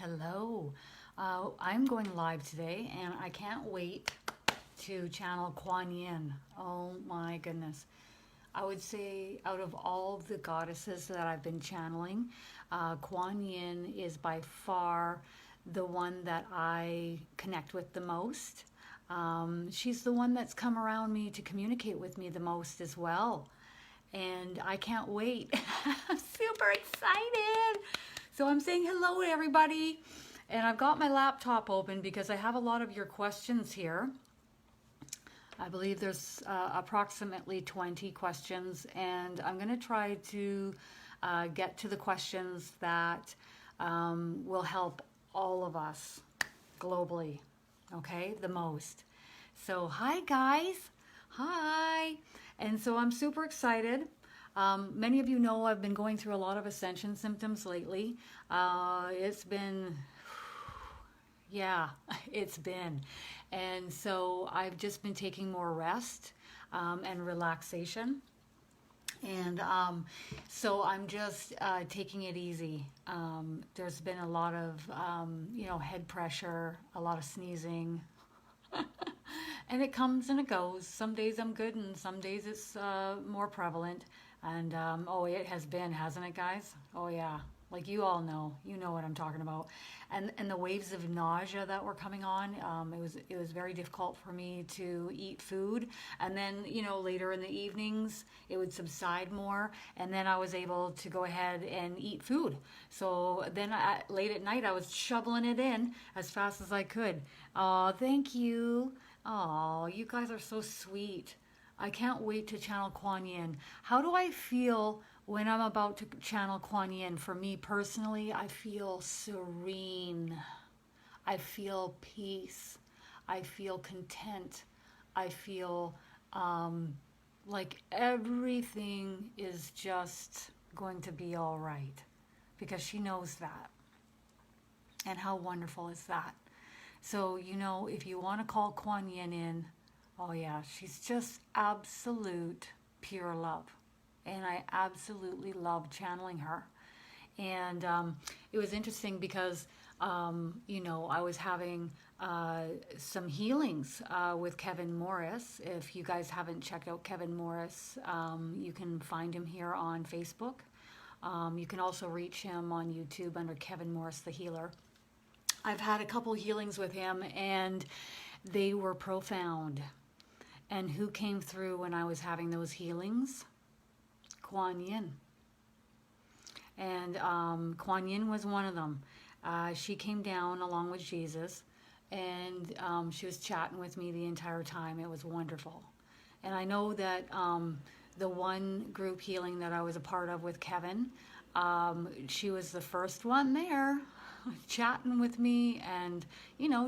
Hello. I'm going live today and I can't wait to channel Quan Yin. Oh my goodness. I would say out of all the goddesses that I've been channeling, Quan Yin is by far the one that I connect with the most. She's the one that's come around me to communicate with me the most as well. And I can't wait. I'm super excited. So I'm saying hello to everybody. And I've got my laptop open because I have a lot of your questions here. I believe there's approximately 20 questions, and I'm going to try to get to the questions that will help all of us globally, okay, the most. So hi guys, hi. And so I'm super excited. Many of you know I've been going through a lot of ascension symptoms lately. It's been, yeah, it's been. And so I've just been taking more rest and relaxation. And so I'm just taking it easy. There's been a lot of, head pressure, a lot of sneezing. And it comes and it goes. Some days I'm good and some days it's more prevalent. And it has been, hasn't it, guys? Oh yeah, like you all know, you know what I'm talking about. And the waves of nausea that were coming on, it was very difficult for me to eat food. And then, later in the evenings, it would subside more. And then I was able to go ahead and eat food. So then late at night, I was shoveling it in as fast as I could. Oh, thank you. Oh, you guys are so sweet. I can't wait to channel Quan Yin. How do I feel when I'm about to channel Quan Yin? For me personally, I feel serene. I feel peace. I feel content. I feel like everything is just going to be all right because she knows that. And how wonderful is that? So, if you want to call Quan Yin in, oh yeah, she's just absolute pure love. And I absolutely love channeling her. And it was interesting because, I was having some healings with Kevin Morris. If you guys haven't checked out Kevin Morris, you can find him here on Facebook. You can also reach him on YouTube under Kevin Morris the Healer. I've had a couple healings with him and they were profound. And who came through when I was having those healings? Quan Yin. And Quan Yin was one of them. She came down along with Jesus and she was chatting with me the entire time. It was wonderful. And I know that the one group healing that I was a part of with Kevin, she was the first one there, chatting with me and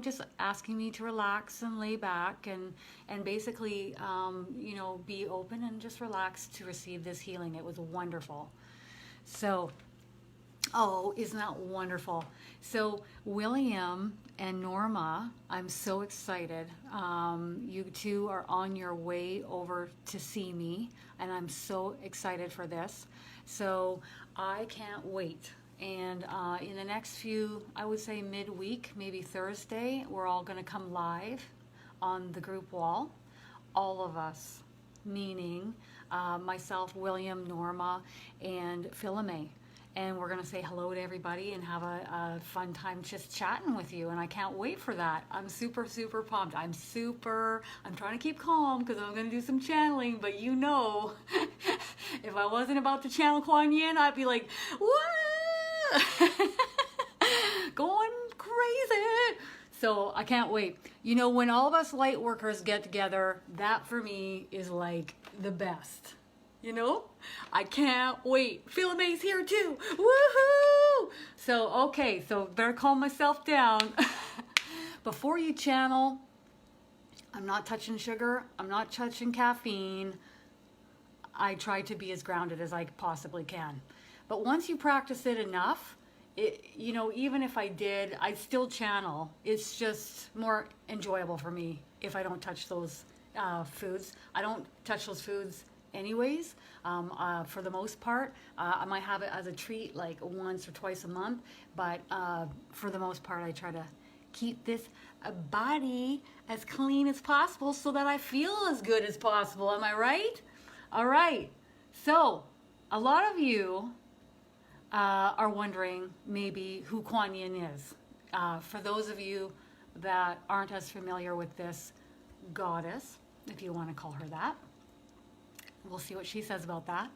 just asking me to relax and lay back and basically be open and just relax to receive this healing. It was wonderful. So isn't that wonderful? So William and Norma, I'm so excited. You two are on your way over to see me and I'm so excited for this. So I can't wait. And in the next few, I would say midweek, maybe Thursday, we're all going to come live on the group wall. All of us, meaning myself, William, Norma, and Philome. And we're going to say hello to everybody and have a fun time just chatting with you. And I can't wait for that. I'm super, super pumped. I'm trying to keep calm because I'm going to do some channeling. But if I wasn't about to channel Quan Yin, I'd be like, what? Going crazy. So I can't wait. When all of us light workers get together, that for me is like the best. I can't wait. Philome's here too. Woohoo! So better calm myself down. Before you channel, I'm not touching sugar. I'm not touching caffeine. I try to be as grounded as I possibly can. But once you practice it enough, even if I did, I'd still channel. It's just more enjoyable for me if I don't touch those foods. I don't touch those foods anyways. For the most part, I might have it as a treat like once or twice a month, but for the most part, I try to keep this body as clean as possible so that I feel as good as possible. Am I right? All right. So a lot of you are wondering maybe who Kuan Yin is. For those of you that aren't as familiar with this goddess, if you want to call her that, we'll see what she says about that.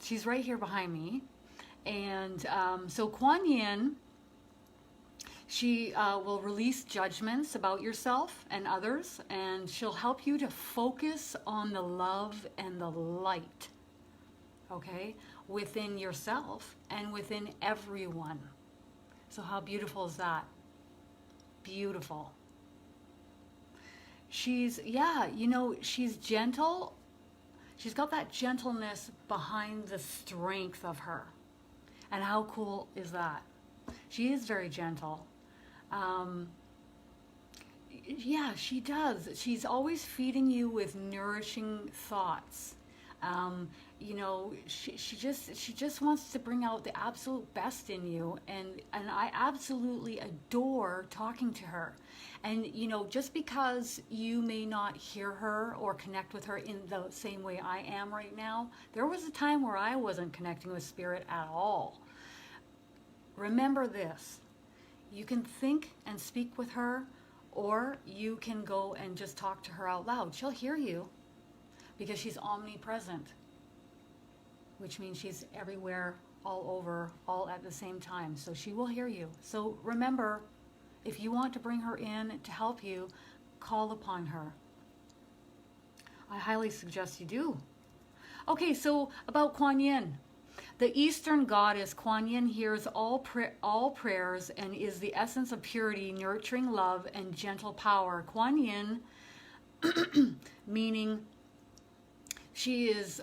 She's right here behind me. And so Kuan Yin, she will release judgments about yourself and others, and she'll help you to focus on the love and the light, okay, within yourself and within everyone. So how beautiful is that? Beautiful. She's, yeah, you know, she's gentle. She's got that gentleness behind the strength of her. And how cool is that? She is very gentle. Yeah, she does. She's always feeding you with nourishing thoughts. You know, she just wants to bring out the absolute best in you, and I absolutely adore talking to her. And you know, just because you may not hear her or connect with her in the same way I am right now, there was a time where I wasn't connecting with spirit at all. Remember this: you can think and speak with her, or you can go and just talk to her out loud. She'll hear you because she's omnipresent, which means she's everywhere, all over, all at the same time. So she will hear you. So remember, if you want to bring her in to help you, call upon her. I highly suggest you do. Okay, so about Kuan Yin. The Eastern goddess Kuan Yin hears all prayers and is the essence of purity, nurturing love, and gentle power. Kuan Yin, meaning she is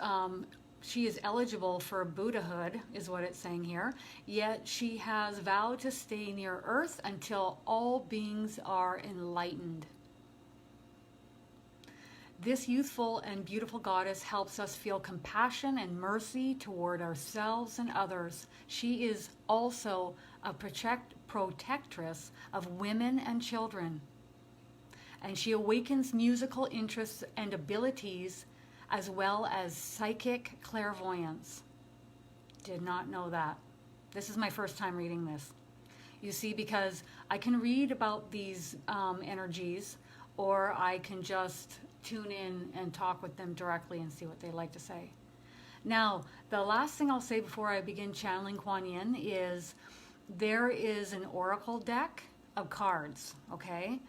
eligible for Buddhahood, is what it's saying here, yet she has vowed to stay near Earth until all beings are enlightened. This youthful and beautiful goddess helps us feel compassion and mercy toward ourselves and others. She is also a protectress of women and children. And she awakens musical interests and abilities as well as psychic clairvoyance. Did not know that. This is my first time reading this. You see, because I can read about these energies, or I can just tune in and talk with them directly and see what they like to say. Now, the last thing I'll say before I begin channeling Kuan Yin is there is an oracle deck of cards, okay?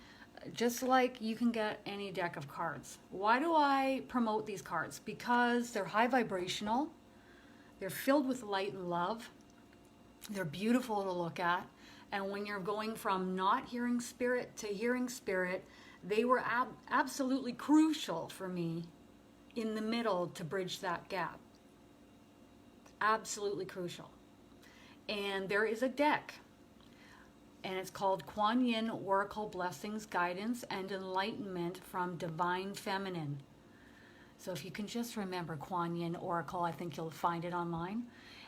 Just like you can get any deck of cards. Why do I promote these cards? Because they're high vibrational, they're filled with light and love, they're beautiful to look at, and when you're going from not hearing spirit to hearing spirit, they were absolutely crucial for me in the middle to bridge that gap. Absolutely crucial. And there is a deck, and it's called Quan Yin Oracle Blessings, Guidance, and Enlightenment from Divine Feminine. So if you can just remember Quan Yin Oracle, I think you'll find it online.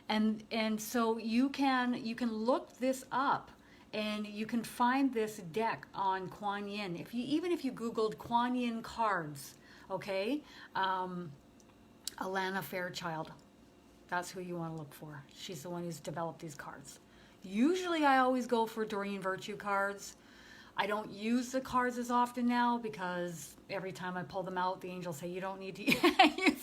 And so you can look this up, and you can find this deck on Quan Yin. Even if you Googled Quan Yin cards, okay, Alana Fairchild, that's who you want to look for. She's the one who's developed these cards. Usually I always go for Doreen Virtue cards. I don't use the cards as often now because every time I pull them out, the angels say, you don't need to use them.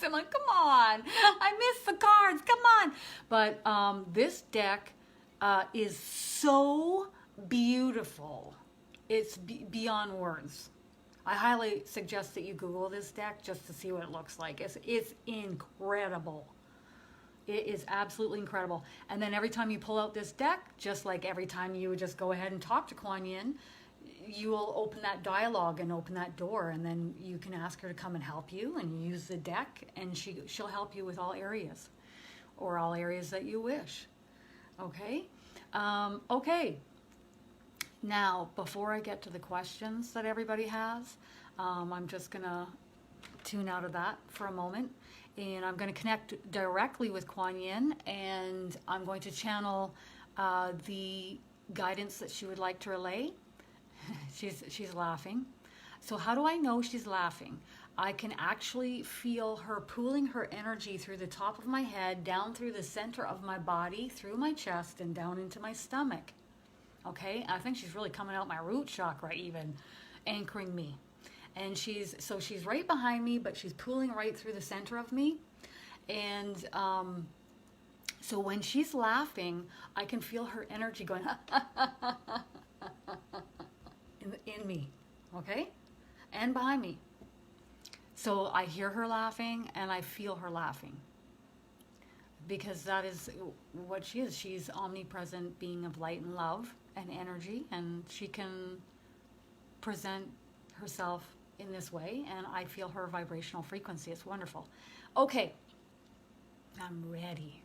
I'm like, come on, I miss the cards, come on. But this deck is so beautiful. It's beyond words. I highly suggest that you Google this deck just to see what it looks like. It's incredible. It is absolutely incredible. And then every time you pull out this deck, just like every time you would just go ahead and talk to Kuan Yin, you will open that dialogue and open that door, and then you can ask her to come and help you and use the deck, and she'll help you with all areas, or all areas that you wish. Okay? Okay. Now, before I get to the questions that everybody has, I'm just going to tune out of that for a moment. And I'm going to connect directly with Quan Yin, and I'm going to channel the guidance that she would like to relay. She's laughing. So how do I know she's laughing? I can actually feel her pooling her energy through the top of my head, down through the center of my body, through my chest, and down into my stomach. Okay? I think she's really coming out my root chakra even, anchoring me. And she's right behind me, but she's pooling right through the center of me. And so when she's laughing, I can feel her energy going in me. Okay? And behind me. So I hear her laughing and I feel her laughing, because that is what she is. She's omnipresent being of light and love and energy, and she can present herself in this way, and I feel her vibrational frequency. It's wonderful. Okay, I'm ready.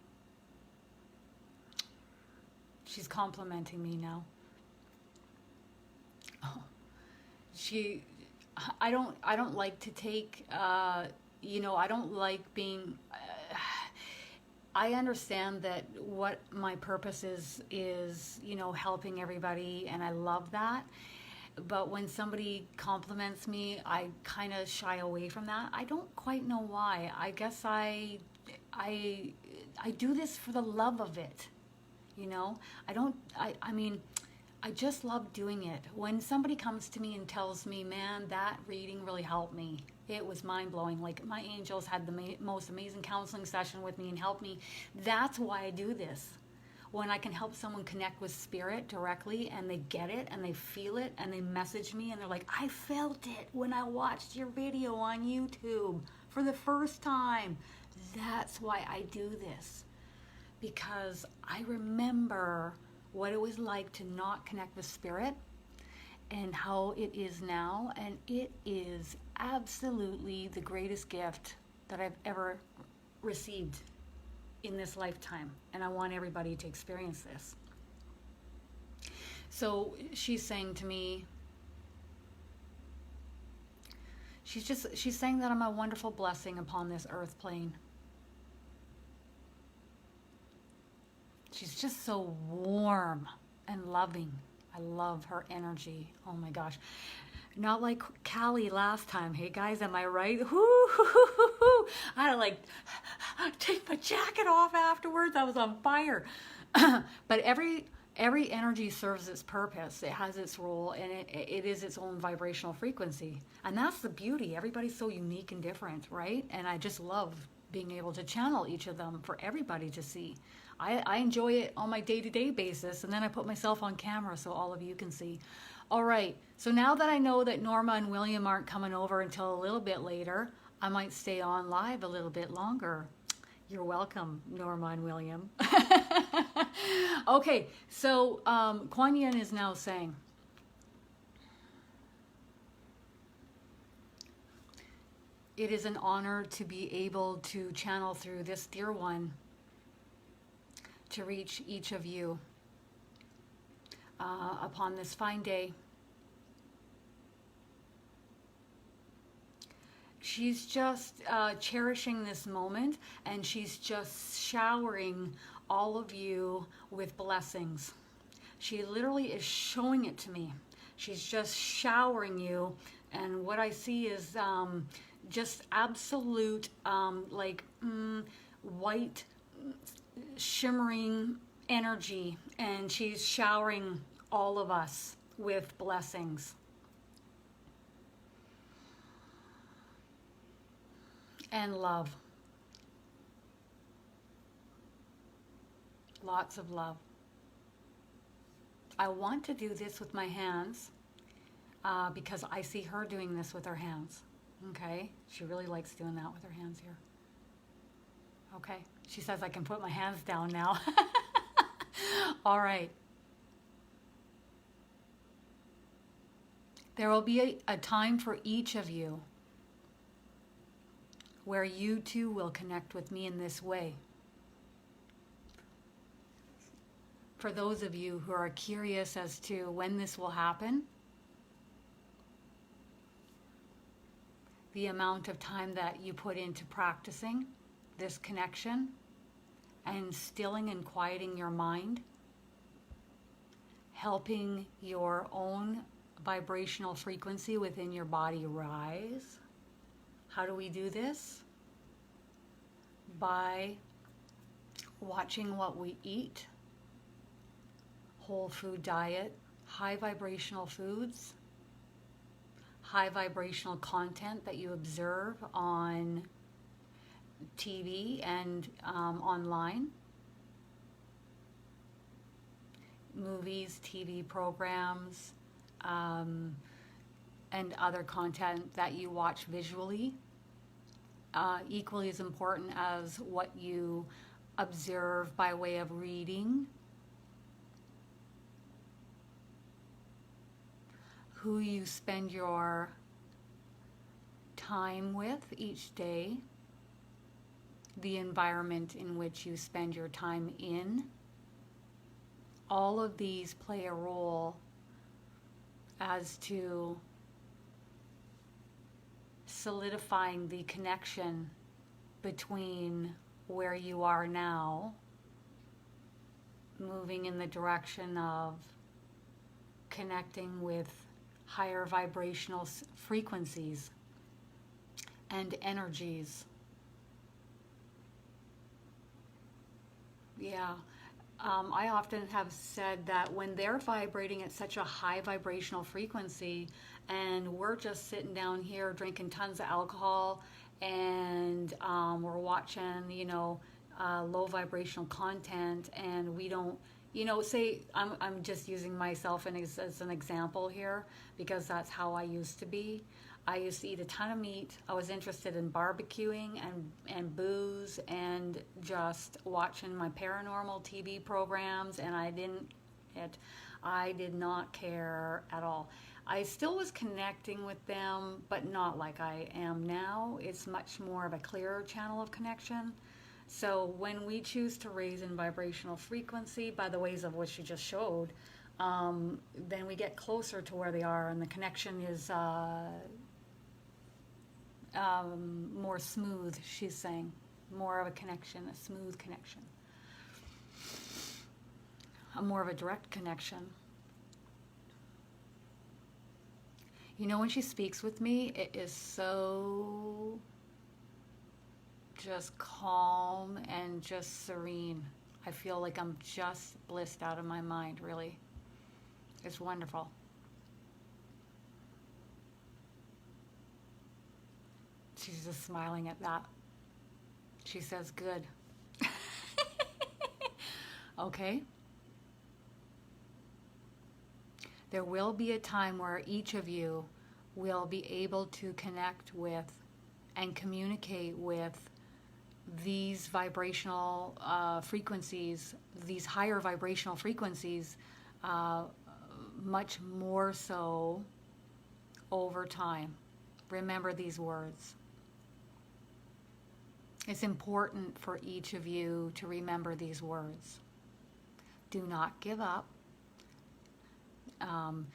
She's complimenting me now. Oh, I don't like to take, I don't like being, I understand that what my purpose is, helping everybody, and I love that. But when somebody compliments me, I kind of shy away from that. I don't quite know why. I guess I do this for the love of it, I just love doing it. When somebody comes to me and tells me, man, that reading really helped me, it was mind-blowing. Like, my angels had the most amazing counseling session with me and helped me. That's why I do this. When I can help someone connect with spirit directly, and they get it and they feel it and they message me and they're like, I felt it when I watched your video on YouTube for the first time. That's why I do this. Because I remember what it was like to not connect with spirit and how it is now. And it is absolutely the greatest gift that I've ever received in this lifetime. And I want everybody to experience this. So she's saying to me, she's saying that I'm a wonderful blessing upon this earth plane. She's just so warm and loving. I love her energy. Oh my gosh. Not like Callie last time. Hey guys, am I right? I had to take my jacket off afterwards. I was on fire. But every energy serves its purpose. It has its role, and it is its own vibrational frequency. And that's the beauty. Everybody's so unique and different, right? And I just love being able to channel each of them for everybody to see. I enjoy it on my day-to-day basis, and then I put myself on camera so all of you can see. All right, so now that I know that Norma and William aren't coming over until a little bit later, I might stay on live a little bit longer. You're welcome, Norma and William. Okay, so Quan Yin is now saying, it is an honor to be able to channel through this dear one to reach each of you upon this fine day. She's just cherishing this moment, and she's just showering all of you with blessings. She literally is showing it to me. She's just showering you, and what I see is just absolute white shimmering energy, and she's showering all of us with blessings. And love. Lots of love. I want to do this with my hands because I see her doing this with her hands. Okay? She really likes doing that with her hands here. Okay? She says I can put my hands down now. All right. There will be a time for each of you where you too will connect with me in this way. For those of you who are curious as to when this will happen, the amount of time that you put into practicing this connection and stilling and quieting your mind, helping your own vibrational frequency within your body rise. How do we do this? By watching what we eat, whole food diet, high vibrational foods, high vibrational content that you observe on TV and online, movies, TV programs, and other content that you watch visually, equally as important as what you observe by way of reading, who you spend your time with each day, the environment in which you spend your time in. All of these play a role as to solidifying the connection between where you are now, moving in the direction of connecting with higher vibrational frequencies and energies. Yeah. I often have said that when they're vibrating at such a high vibrational frequency and we're just sitting down here drinking tons of alcohol and we're watching, low vibrational content, and we don't, say, I'm just using myself as an example here because that's how I used to be. I used to eat a ton of meat. I was interested in barbecuing and booze and just watching my paranormal TV programs, and I did not care at all. I still was connecting with them, but not like I am now. It's much more of a clearer channel of connection. So when we choose to raise in vibrational frequency by the ways of which you just showed, then we get closer to where they are, and the connection is more smooth, she's saying. More of a connection, a smooth connection. More of a direct connection. When she speaks with me, it is so just calm and just serene. I feel like I'm just blissed out of my mind, really. It's wonderful. She's just smiling at that. She says, good. Okay. There will be a time where each of you will be able to connect with and communicate with these vibrational frequencies, these higher vibrational frequencies, much more so over time. Remember these words. It's important for each of you to remember these words. Do not give up.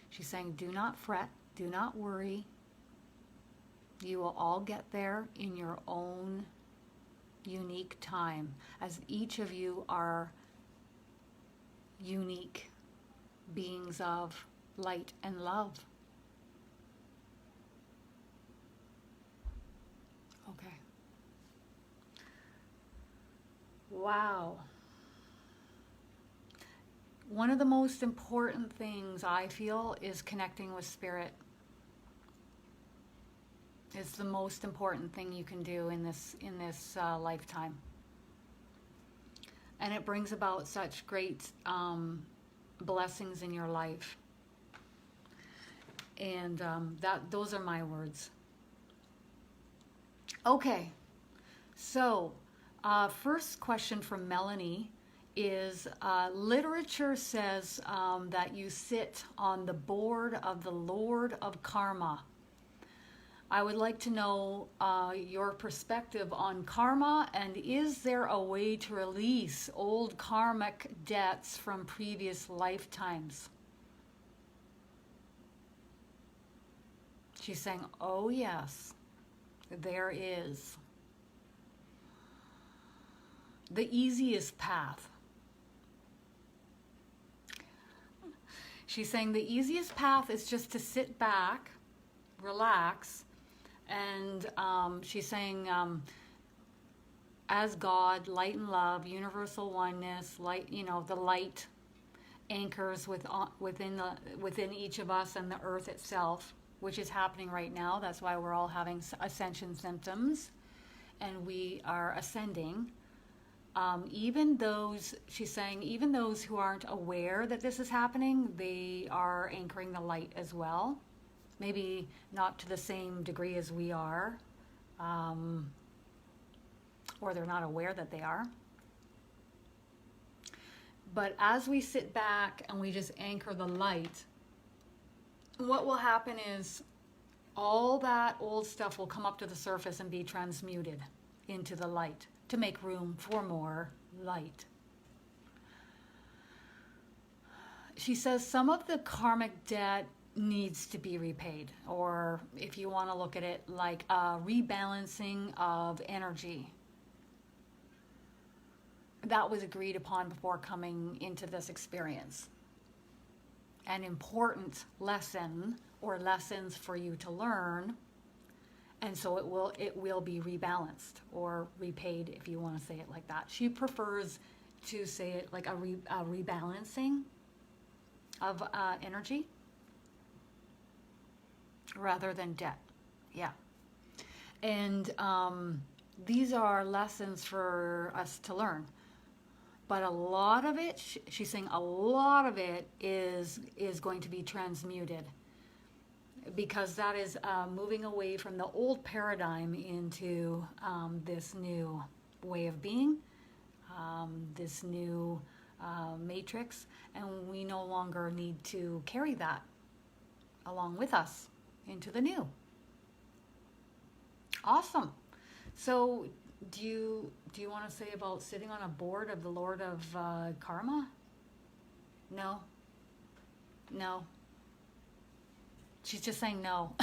She's saying, do not fret, do not worry. You will all get there in your own unique time, as each of you are unique beings of light and love. Okay. Wow. One of the most important things I feel is connecting with spirit. It's the most important thing you can do in this lifetime, and it brings about such great blessings in your life. And those are my words. Okay, so first question from Melanie is, literature says that you sit on the board of the Lord of Karma. I would like to know your perspective on karma, and is there a way to release old karmic debts from previous lifetimes? She's saying, oh yes. there is the easiest path. She's saying the easiest path is just to sit back, relax, and she's saying, as God, light and love, universal oneness, light, the light anchors within each of us and the earth itself, which is happening right now. That's why we're all having ascension symptoms, and we are ascending. She's saying, even those who aren't aware that this is happening, they are anchoring the light as well. Maybe not to the same degree as we are, or they're not aware that they are. But as we sit back and we just anchor the light, what will happen is all that old stuff will come up to the surface and be transmuted into the light to make room for more light. She says some of the karmic debt needs to be repaid, or if you want to look at it like a rebalancing of energy. That was agreed upon before coming into this experience. An important lesson or lessons for you to learn, and so it will be rebalanced or repaid, if you want to say it like that. She prefers to say it like a rebalancing of energy rather than debt. Yeah. And these are lessons for us to learn. But a lot of it, she's saying a lot of it is going to be transmuted, because that is moving away from the old paradigm into this new way of being, this new matrix, and we no longer need to carry that along with us into the new. Awesome. So do you want to say about sitting on a board of the Lord of Karma? No. She's just saying no.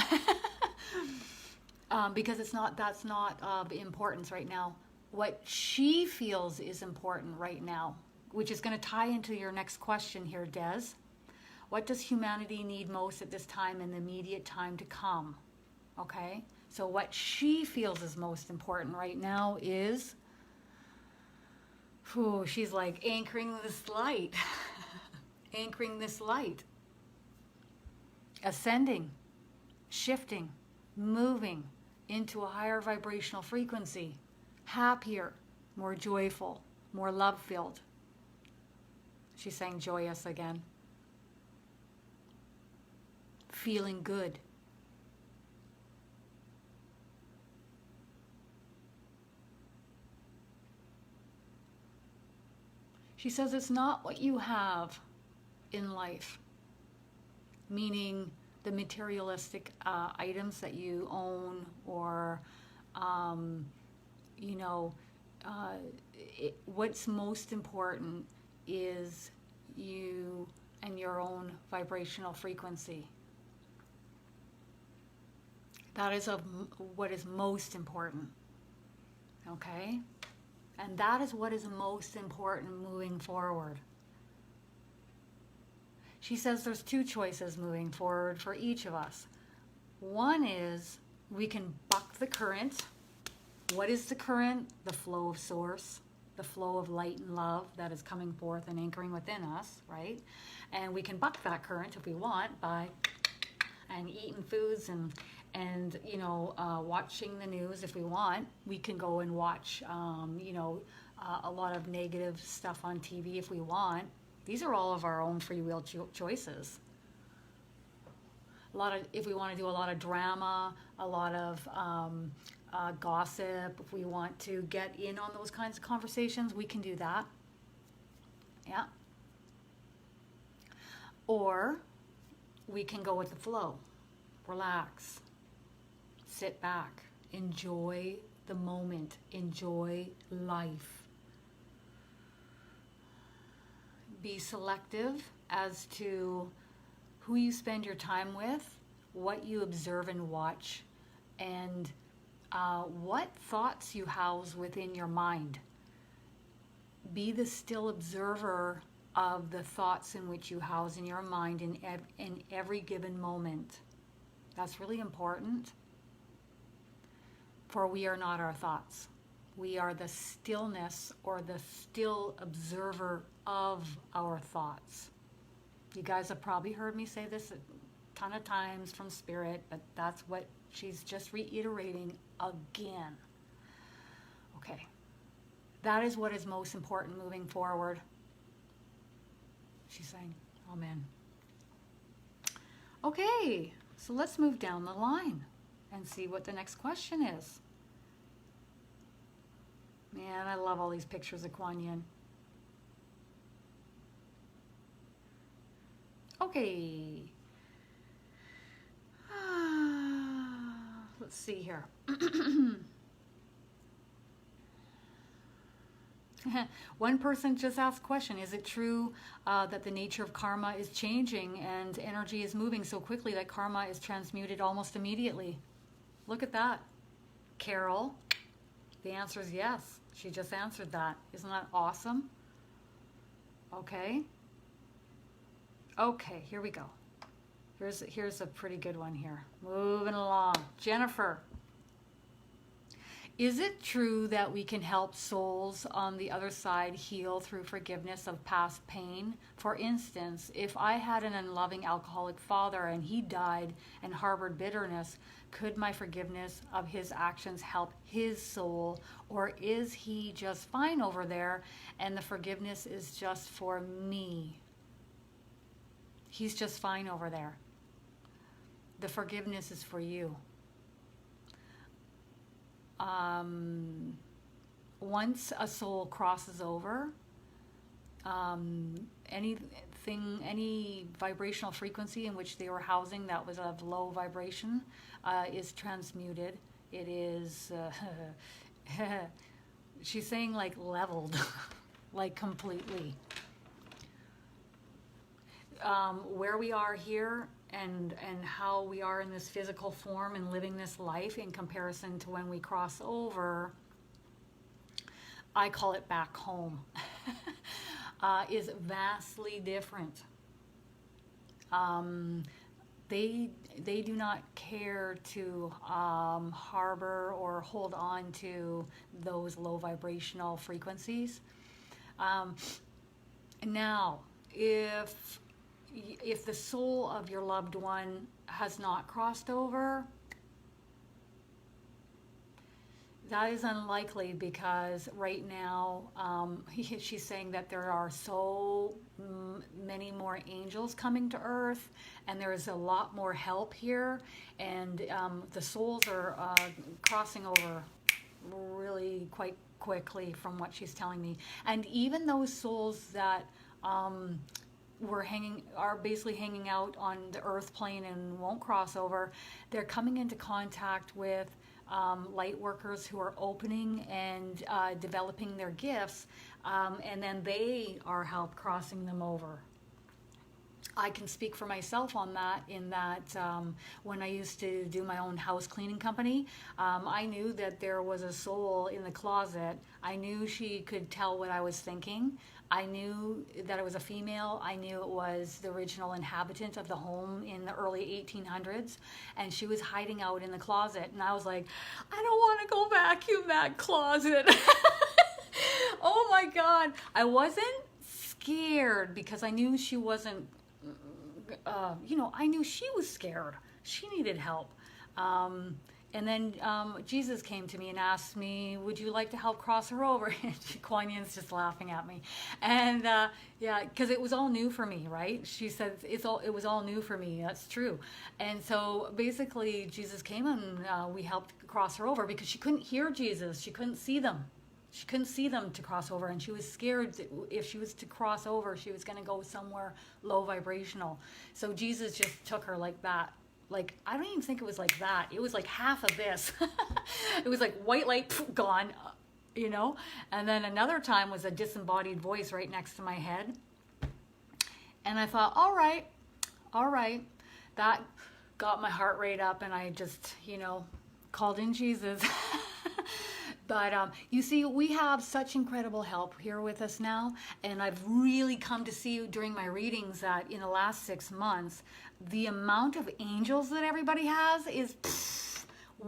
Because that's not of importance right now. What she feels is important right now, which is going to tie into your next question here, Des. What does humanity need most at this time in the immediate time to come? Okay? So what she feels is most important right now is, she's like anchoring this light. Anchoring this light. Ascending, shifting, moving into a higher vibrational frequency. Happier, more joyful, more love-filled. She's saying joyous again. Feeling good. She says it's not what you have in life, meaning the materialistic items that you own, or, what's most important is you and your own vibrational frequency. That is what is most important, okay? And that is what is most important moving forward. She says there's two choices moving forward for each of us. One is we can buck the current. What is the current? The flow of source, the flow of light and love that is coming forth and anchoring within us, right? And we can buck that current if we want by eating foods and watching the news if we want. We can go and watch, a lot of negative stuff on TV if we want. These are all of our own free will choices. If we want to do a lot of drama, a lot of gossip, if we want to get in on those kinds of conversations, we can do that. Yeah. Or we can go with the flow. Relax. Sit back. Enjoy the moment. Enjoy life. Be selective as to who you spend your time with, what you observe and watch, and what thoughts you house within your mind. Be the still observer of the thoughts in which you house in your mind in every given moment. That's really important. For we are not our thoughts. We are the stillness or the still observer of our thoughts. You guys have probably heard me say this a ton of times from Spirit, but that's what she's just reiterating again. Okay. That is what is most important moving forward. She's saying, amen. Okay, so let's move down the line and see what the next question is. Man, I love all these pictures of Quan Yin. Okay. Let's see here. One person just asked a question, is it true that the nature of karma is changing and energy is moving so quickly that karma is transmuted almost immediately? Look at that. Carol, the answer is yes. She just answered that. Isn't that awesome? Okay. Okay, here we go. Here's a pretty good one here. Moving along. Jennifer. Is it true that we can help souls on the other side heal through forgiveness of past pain? For instance, if I had an unloving alcoholic father and he died and harbored bitterness, could my forgiveness of his actions help his soul? Or is he just fine over there and the forgiveness is just for me? He's just fine over there. The forgiveness is for you. Once a soul crosses over, any vibrational frequency in which they were housing that was of low vibration is transmuted. It is, she's saying like leveled, like completely. Where we are here and how we are in this physical form and living this life in comparison to when we cross over, I call it back home, is vastly different. They do not care to harbor or hold on to those low vibrational frequencies. Now, if the soul of your loved one has not crossed over, that is unlikely because right now she's saying that there are so many more angels coming to Earth and there is a lot more help here, and the souls are crossing over really quite quickly from what she's telling me. And even those souls that are basically hanging out on the Earth plane and won't cross over, they're coming into contact with light workers who are opening and developing their gifts, and then they are help crossing them over. I can speak for myself on that, in that when I used to do my own house cleaning company, I knew that there was a soul in the closet. I knew she could tell what I was thinking. I knew that it was a female. I knew it was the original inhabitant of the home in the early 1800s, and she was hiding out in the closet. And I was like, I don't want to go vacuum that closet. Oh my God. I wasn't scared because I knew she wasn't, I knew she was scared. She needed help. And then Jesus came to me and asked me, would you like to help cross her over? And Quan Yin's just laughing at me. And yeah, because it was all new for me, right? She said, it was all new for me. That's true. And so basically Jesus came and we helped cross her over because she couldn't hear Jesus. She couldn't see them. She couldn't see them to cross over, and she was scared that if she was to cross over, she was going to go somewhere low vibrational. So Jesus just took her like that. Like, I don't even think it was like that. It was like half of this. It was like white light, gone, And then another time was a disembodied voice right next to my head. And I thought, all right. That got my heart rate up, and I just, called in Jesus. But you see, we have such incredible help here with us now. And I've really come to see during my readings that in the last 6 months, the amount of angels that everybody has is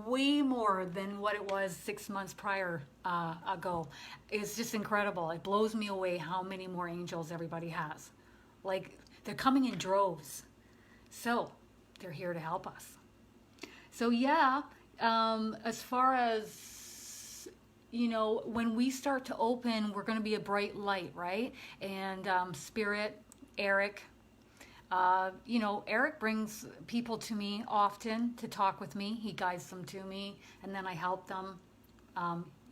way more than what it was 6 months prior ago. It's just incredible. It blows me away how many more angels everybody has. Like, they're coming in droves. So they're here to help us. So yeah, as far as, you know, when we start to open, we're going to be a bright light, right? And Spirit, Eric, you know, Eric brings people to me often to talk with me. He guides them to me, and then I help them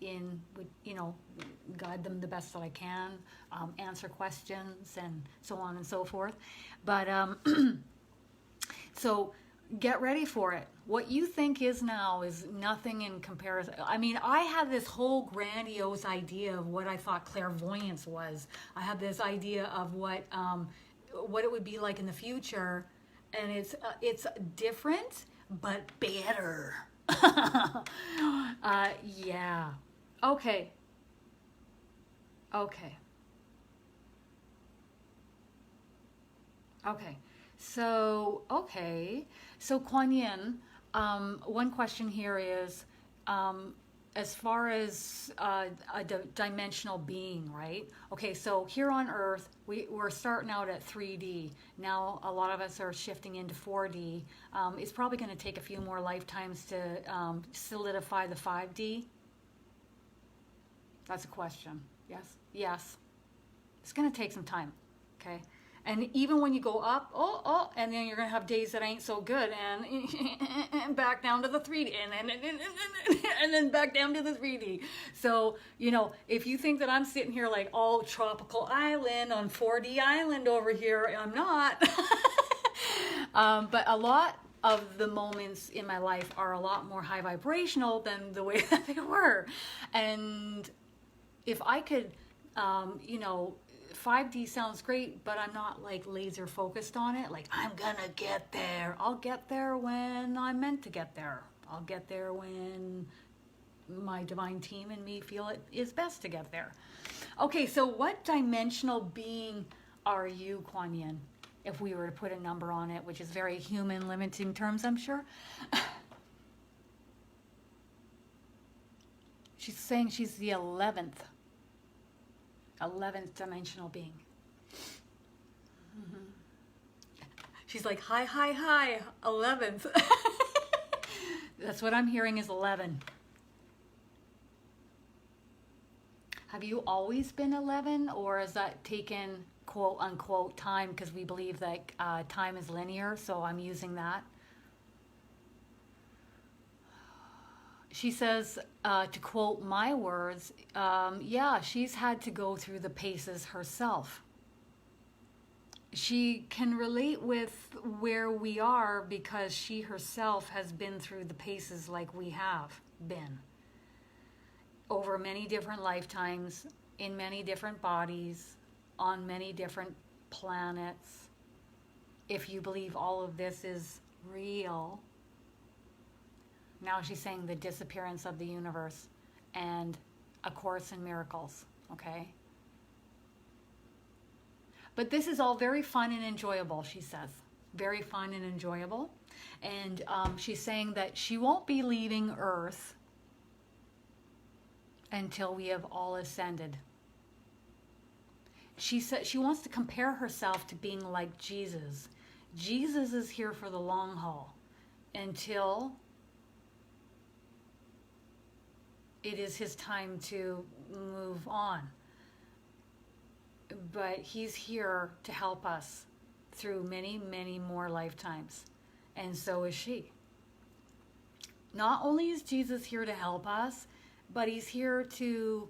you know, guide them the best that I can, answer questions, and so on and so forth. But so get ready for it. What you think is now is nothing in comparison. I mean, I had this whole grandiose idea of what I thought clairvoyance was. I had this idea of what it would be like in the future, and it's different but better. Yeah. Okay. So Quan Yin, one question here is, as far as a dimensional being, right? Okay, so here on Earth, we're starting out at 3D. Now a lot of us are shifting into 4D. It's probably going to take a few more lifetimes to solidify the 5D. That's a question. Yes? Yes. It's going to take some time, okay? And even when you go up, and then you're going to have days that ain't so good, and back down to the 3D, and then back down to the 3D. So, you know, if you think that I'm sitting here like, oh, tropical island on 4D island over here, I'm not. But a lot of the moments in my life are a lot more high vibrational than the way that they were. And if I could, you know, 5D sounds great, but I'm not like laser focused on it. Like, I'm gonna get there. I'll get there when I'm meant to get there. I'll get there when my divine team and me feel it is best to get there. Okay, so what dimensional being are you, Quan Yin? If we were to put a number on it, which is very human limiting terms, I'm sure. She's saying she's the 11th dimensional being. Mm-hmm. She's like, hi, 11th. That's what I'm hearing is 11. Have you always been 11, or has that taken quote unquote time, because we believe that time is linear, so I'm using that. She says, to quote my words, yeah, she's had to go through the paces herself. She can relate with where we are because she herself has been through the paces like we have been. Over many different lifetimes, in many different bodies, on many different planets. If you believe all of this is real. Now she's saying the disappearance of the universe and A Course in Miracles, okay? But this is all very fun and enjoyable, she says. Very fun and enjoyable. And she's saying that she won't be leaving Earth until we have all ascended. She said she wants to compare herself to being like Jesus. Jesus is here for the long haul until it is his time to move on. But he's here to help us through many, many more lifetimes. And so is she. Not only is Jesus here to help us, but he's here to,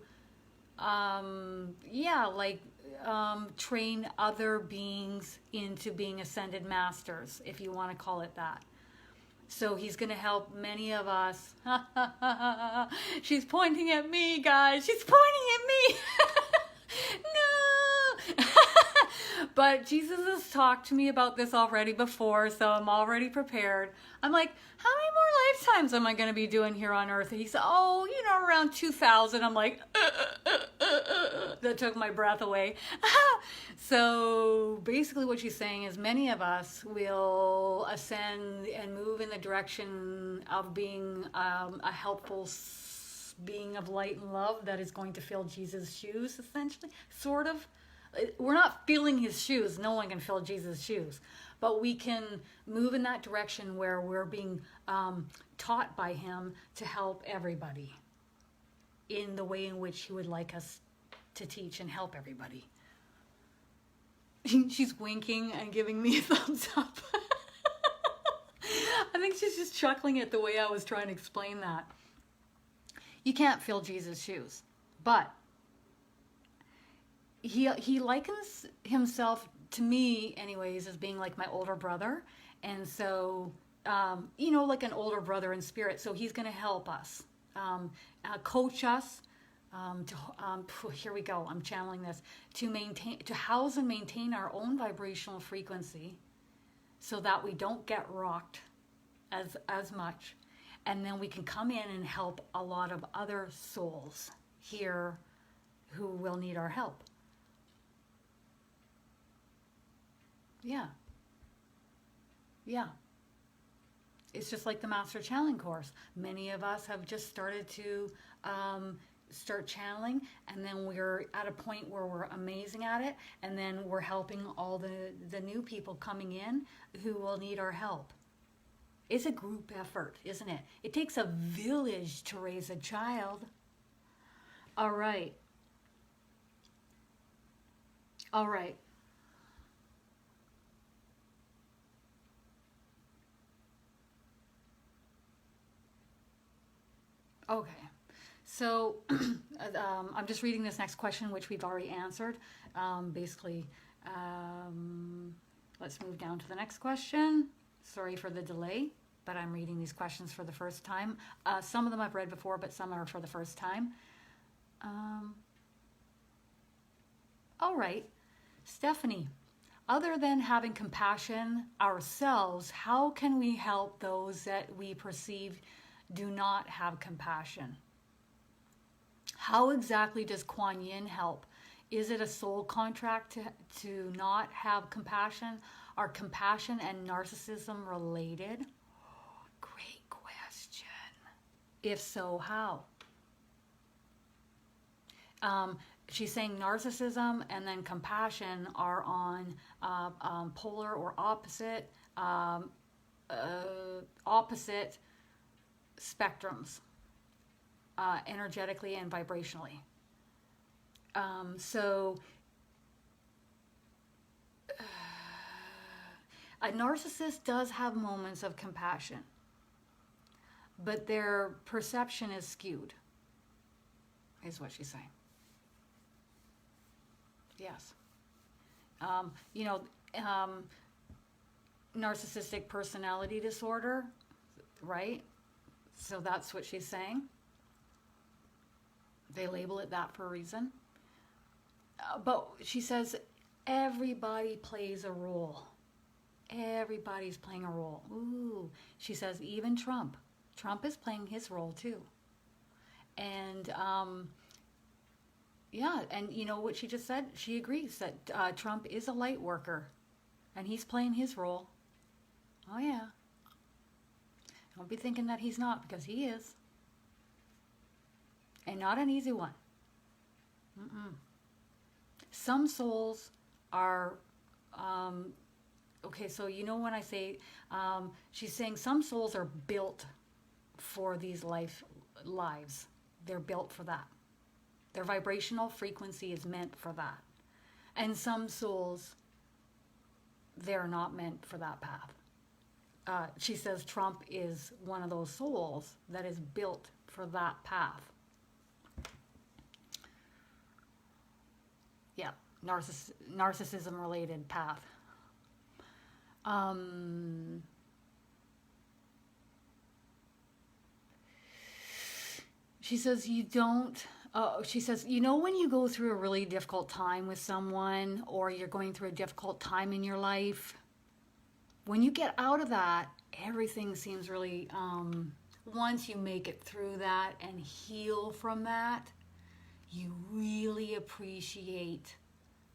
train other beings into being ascended masters, if you want to call it that. So he's going to help many of us. She's pointing at me, guys. She's pointing at me. No. But Jesus has talked to me about this already before, so I'm already prepared. I'm like, how many more lifetimes am I going to be doing here on earth? And he said, oh, around 2,000. I'm like, that took my breath away. So basically what she's saying is many of us will ascend and move in the direction of being a helpful being of light and love that is going to fill Jesus' shoes, essentially, sort of. We're not filling his shoes. No one can fill Jesus' shoes. But we can move in that direction where we're being taught by him to help everybody in the way in which he would like us to teach and help everybody. She's winking and giving me a thumbs up. I think she's just chuckling at the way I was trying to explain that. You can't fill Jesus' shoes, but he likens himself to me, anyways, as being like my older brother, and so like an older brother in spirit. So he's going to help us, coach us. Here we go. I'm channeling this to house and maintain our own vibrational frequency, so that we don't get rocked as much. And then we can come in and help a lot of other souls here who will need our help. Yeah. Yeah. It's just like the Master Channeling course. Many of us have just started to start channeling, and then we're at a point where we're amazing at it, and then we're helping all the new people coming in who will need our help. It's a group effort, isn't it? It takes a village to raise a child. All right. All right. Okay. So I'm just reading this next question, which we've already answered. Basically, let's move down to the next question. Sorry for the delay, but I'm reading these questions for the first time. Some of them I've read before, but some are for the first time. All right. Stephanie, other than having compassion ourselves, how can we help those that we perceive do not have compassion? How exactly does Quan Yin help? Is it a soul contract to not have compassion? Are compassion and narcissism related? Great question. If so, how? She's saying narcissism and then compassion are on polar or opposite spectrums, energetically and vibrationally. So a narcissist does have moments of compassion, but their perception is skewed, is what she's saying. Yes. Narcissistic personality disorder, right? So that's what she's saying. They label it that for a reason. But she says everybody plays a role. Everybody's playing a role. Ooh. She says even Trump. Trump is playing his role too. And yeah, and you know what she just said? She agrees that Trump is a light worker, and he's playing his role. Oh yeah. Don't be thinking that he's not, because he is. And not an easy one. Some souls are, okay, so when I say, she's saying some souls are built for these lives. They're built for that. Their vibrational frequency is meant for that. And some souls, they're not meant for that path. She says Trump is one of those souls that is built for that path. Yeah, narcissism-related path. She says you don't She says, you know, when you go through a really difficult time with someone, or you're going through a difficult time in your life, when you get out of that, everything seems really, once you make it through that and heal from that, you really appreciate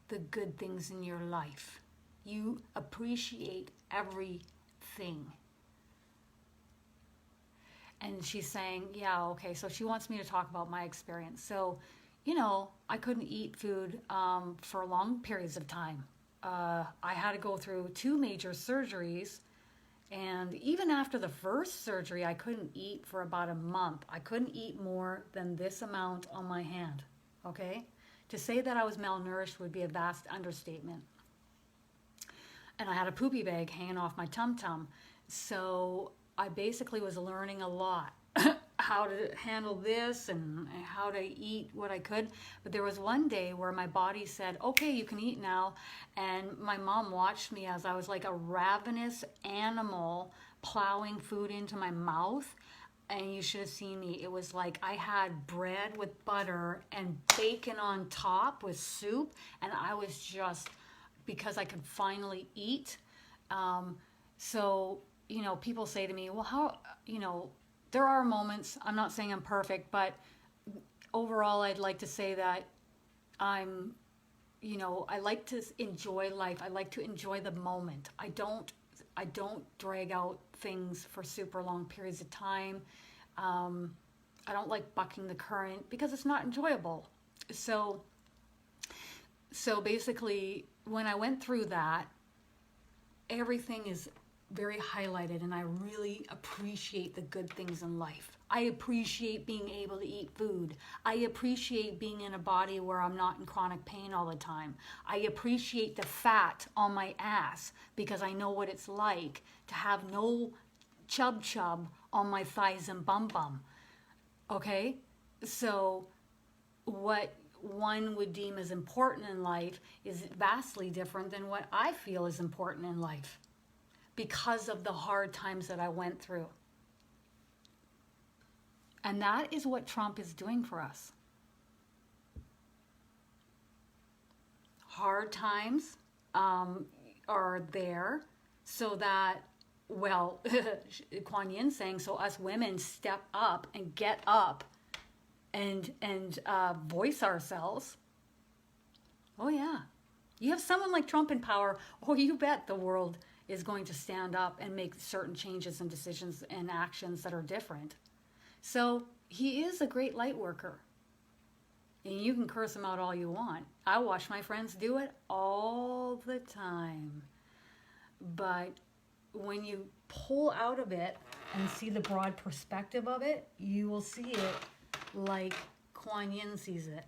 the good things in your life. You appreciate everything. And she's saying, yeah, okay, so she wants me to talk about my experience. So, you know, I couldn't eat food for long periods of time. I had to go through 2 major surgeries. And even after the first surgery, I couldn't eat for about a month. I couldn't eat more than this amount on my hand, okay? To say that I was malnourished would be a vast understatement. And I had a poopy bag hanging off my tum-tum. So I basically was learning a lot how to handle this and how to eat what I could. But there was one day where my body said, okay, you can eat now. And my mom watched me as I was like a ravenous animal plowing food into my mouth. And you should have seen me. It was like I had bread with butter and bacon on top with soup. And I was just, because I could finally eat. So, you know, people say to me, well, how, you know, there are moments, I'm not saying I'm perfect, but overall I'd like to say that I'm, you know, I like to enjoy life. I like to enjoy the moment. I don't drag out things for super long periods of time. I don't like bucking the current because it's not enjoyable. So basically when I went through that, everything is very highlighted, and I really appreciate the good things in life. I appreciate being able to eat food. I appreciate being in a body where I'm not in chronic pain all the time. I appreciate the fat on my ass because I know what it's like to have no chub on my thighs and bum. Okay? So what one would deem as important in life is vastly different than what I feel is important in life, because of the hard times that I went through. And that is what Trump is doing for us. Hard times are there so that, well, Quan Yin saying, so us women step up and get up and voice ourselves. Oh yeah. You have someone like Trump in power, oh, you bet the world is going to stand up and make certain changes and decisions and actions that are different. So he is a great light worker. And you can curse him out all you want. I watch my friends do it all the time. But when you pull out of it and see the broad perspective of it, you will see it like Quan Yin sees it.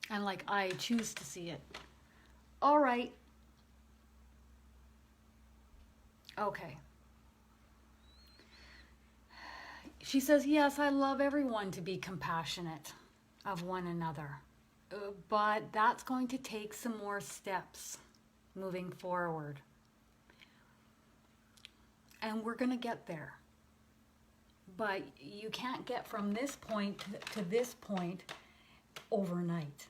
And like I choose to see it. All right. Okay. She says, yes, I love everyone to be compassionate of one another. But that's going to take some more steps moving forward. And we're going to get there. But you can't get from this point to this point overnight.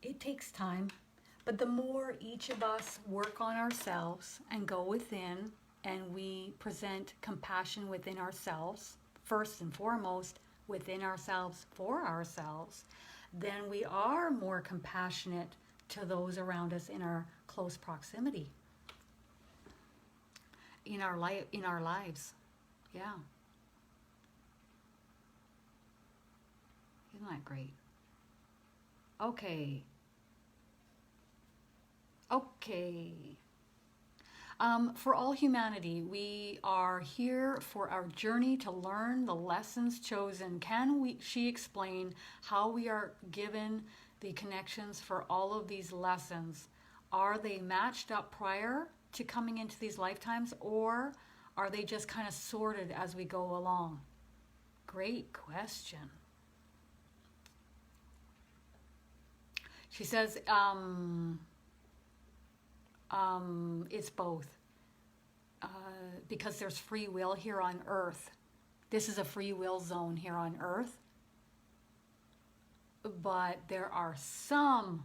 It takes time. But the more each of us work on ourselves and go within, and we present compassion within ourselves, first and foremost, within ourselves for ourselves, then we are more compassionate to those around us in our close proximity, in our lives. Yeah. Isn't that great? Okay. For all humanity, we are here for our journey to learn the lessons chosen. She explain how we are given the connections for all of these lessons? Are they matched up prior to coming into these lifetimes, or are they just kind of sorted as we go along? Great question. She says, it's both. Because there's free will here on Earth. This is a free will zone here on Earth. but there are some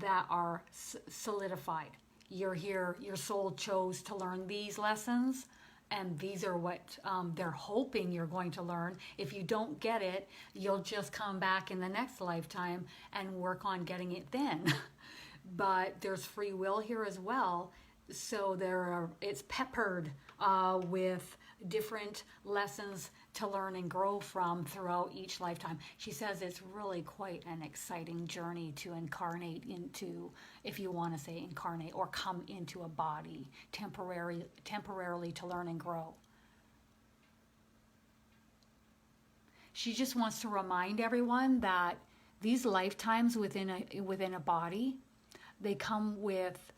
that are solidified. You're here, your soul chose to learn these lessons, and these are what they're hoping you're going to learn. If you don't get it, you'll just come back in the next lifetime and work on getting it then. But there's free will here as well. So it's peppered with different lessons to learn and grow from throughout each lifetime. She says it's really quite an exciting journey to incarnate into, if you want to say incarnate, or come into a body temporarily to learn and grow. She just wants to remind everyone that these lifetimes within a body, they come with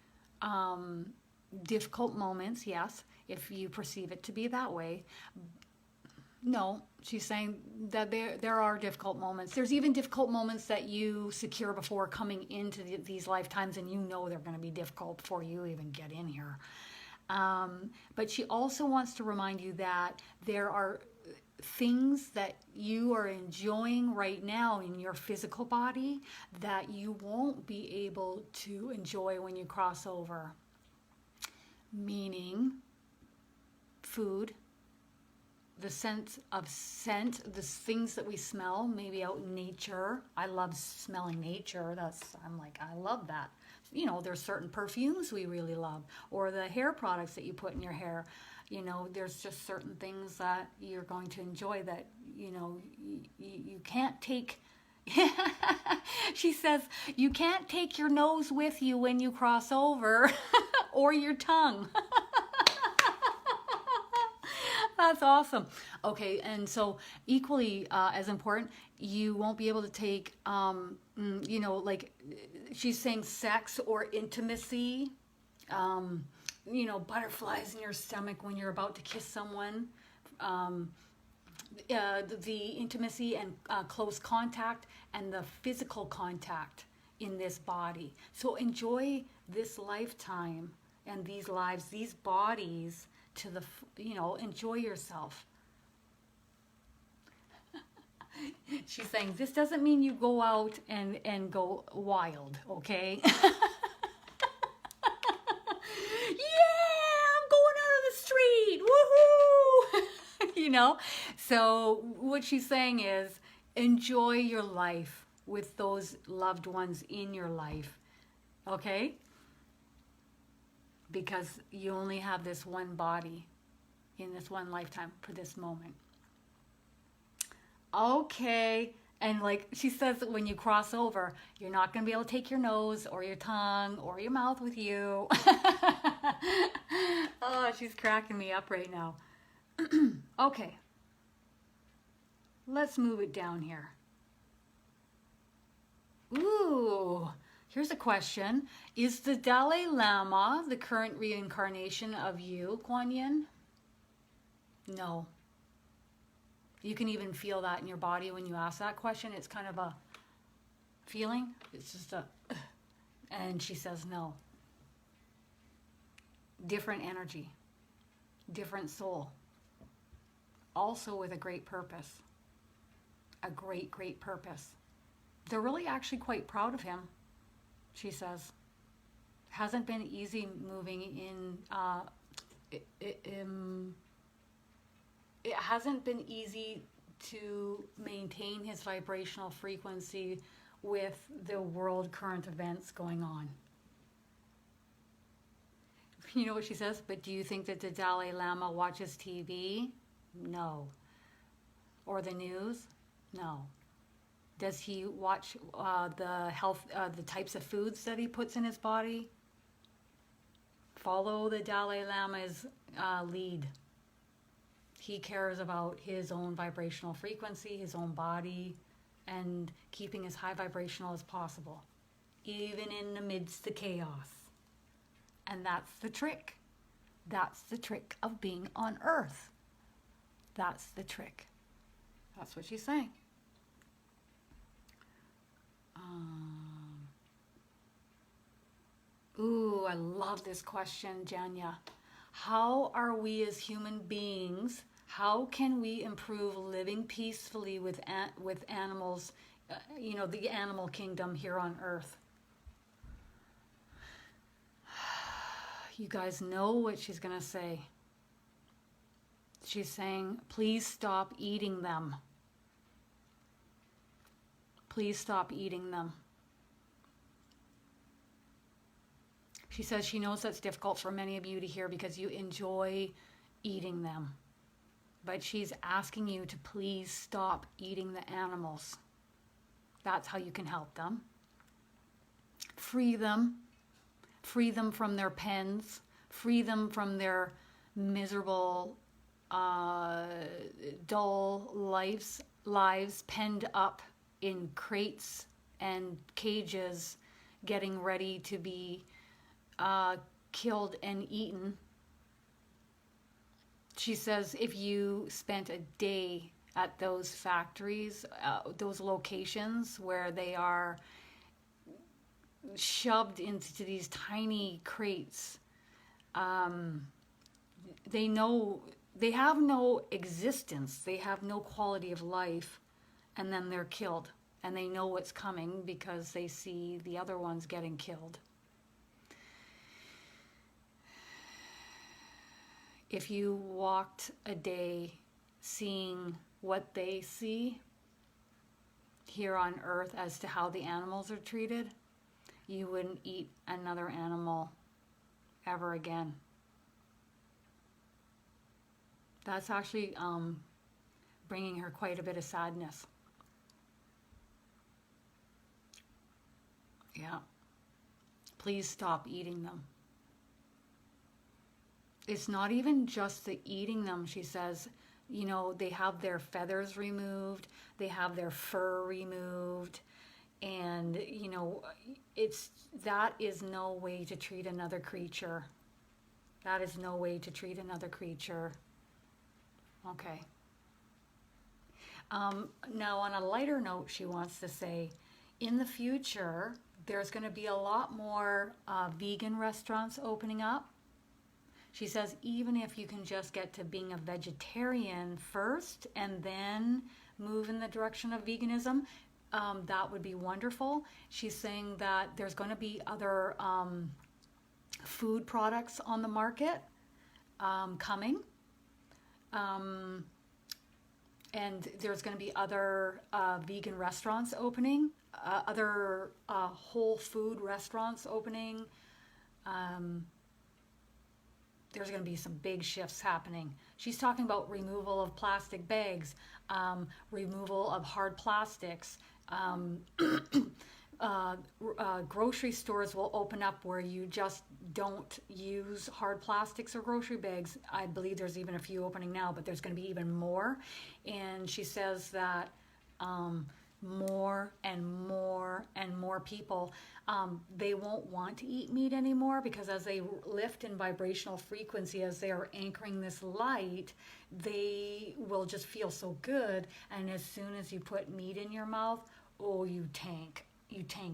difficult moments, yes, if you perceive it to be that way. No, she's saying that there are difficult moments. There's even difficult moments that you secure before coming into these lifetimes, and you know they're going to be difficult before you even get in here. But she also wants to remind you that there are things that you are enjoying right now in your physical body that you won't be able to enjoy when you cross over. Meaning food, the sense of scent, the things that we smell, maybe out in nature. I love smelling nature. I love that. You know, there's certain perfumes we really love, or the hair products that you put in your hair. You know, there's just certain things that you're going to enjoy that, you know, you can't take. She says, you can't take your nose with you when you cross over, or your tongue. That's awesome. Okay, and so equally as important, you won't be able to take, you know, like she's saying sex or intimacy, you know, butterflies in your stomach when you're about to kiss someone, the intimacy and close contact and the physical contact in this body. So enjoy this lifetime and these lives, these bodies to the, you know, enjoy yourself. She's saying this doesn't mean you go out and go wild, okay? You know, so what she's saying is enjoy your life with those loved ones in your life, okay? Because you only have this one body in this one lifetime for this moment. Okay, and like she says that when you cross over, you're not going to be able to take your nose or your tongue or your mouth with you. Oh, she's cracking me up right now. Okay, let's move it down here. Ooh, here's a question. Is the Dalai Lama the current reincarnation of you, Quan Yin? No. You can even feel that in your body when you ask that question. It's kind of a feeling. It's just a... And she says no. Different energy. Different soul. Also with a great purpose. A great, great purpose. They're really actually quite proud of him, she says. Hasn't been easy moving in... It hasn't been easy to maintain his vibrational frequency with the world current events going on. You know what she says? But do you think that the Dalai Lama watches TV? No. Or the news? No. Does he watch the types of foods that he puts in his body? Follow the Dalai Lama's lead. He cares about his own vibrational frequency, his own body, and keeping as high vibrational as possible, even in the midst of chaos. And that's the trick. That's the trick of being on Earth. That's the trick. That's what she's saying. Ooh, I love this question, Janya. How are we as human beings, how can we improve living peacefully with animals the animal kingdom here on earth. You guys know what she's going to say. She's saying, please stop eating them. Please stop eating them. She says she knows that's difficult for many of you to hear because you enjoy eating them. But she's asking you to please stop eating the animals. That's how you can help them. Free them. Free them from their pens. Free them from their miserable, dull lives penned up in crates and cages, getting ready to be killed and eaten. She says if you spent a day at those factories, those locations where they are shoved into these tiny crates, they have no existence, they have no quality of life, and then they're killed. And they know what's coming because they see the other ones getting killed. If you walked a day seeing what they see here on earth as to how the animals are treated, you wouldn't eat another animal ever again. That's actually bringing her quite a bit of sadness. Yeah. Please stop eating them. It's not even just the eating them, she says. They have their feathers removed, they have their fur removed, and that is no way to treat another creature. That is no way to treat another creature. Okay. Now, on a lighter note, she wants to say, in the future, there's going to be a lot more vegan restaurants opening up. She says even if you can just get to being a vegetarian first and then move in the direction of veganism, that would be wonderful. She's saying that there's going to be other food products on the market coming. And there's going to be other vegan restaurants opening, other whole food restaurants opening. There's going to be some big shifts happening. She's talking about removal of plastic bags, removal of hard plastics. Grocery stores will open up where you just don't use hard plastics or grocery bags. I believe there's even a few opening now, but there's going to be even more. And she says that more and more and more people, they won't want to eat meat anymore because as they lift in vibrational frequency, as they are anchoring this light, they will just feel so good. And as soon as you put meat in your mouth, oh, you tank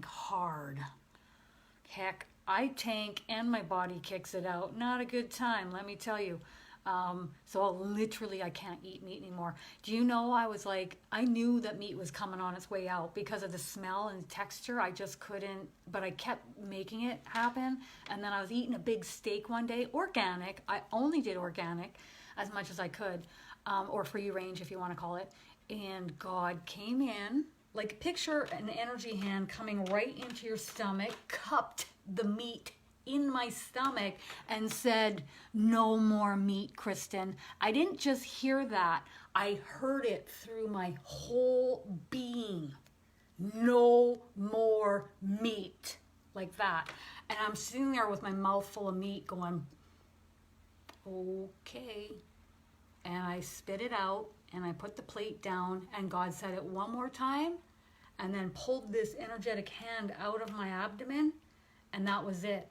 hard. Heck, I tank and my body kicks it out. Not a good time, let me tell you. So literally I can't eat meat anymore. Do you know, I knew that meat was coming on its way out because of the smell and texture. I just couldn't, but I kept making it happen. And then I was eating a big steak one day, organic. I only did organic as much as I could, or free range if you want to call it. And God came in, like picture an energy hand coming right into your stomach, cupped the meat in my stomach and said, no more meat, Kristen. I didn't just hear that. I heard it through my whole being. No more meat. Like that. And I'm sitting there with my mouth full of meat going, okay. And I spit it out and I put the plate down and God said it one more time and then pulled this energetic hand out of my abdomen and that was it.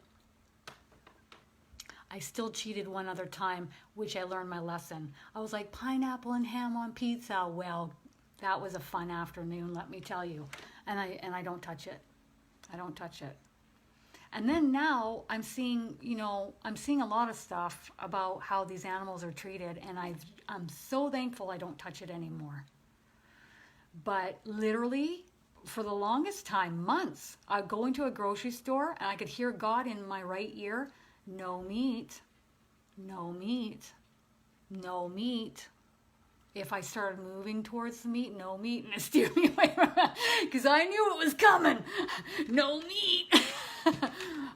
I still cheated one other time, which I learned my lesson. I was like, pineapple and ham on pizza. Well, that was a fun afternoon, let me tell you. And I don't touch it. I don't touch it. And then now I'm seeing a lot of stuff about how these animals are treated, and I'm so thankful I don't touch it anymore. But literally, for the longest time, months, I'd go into a grocery store and I could hear God in my right ear, no meat, no meat, no meat. If I started moving towards the meat, no meat, and it steered me away from it because I knew it was coming. No meat.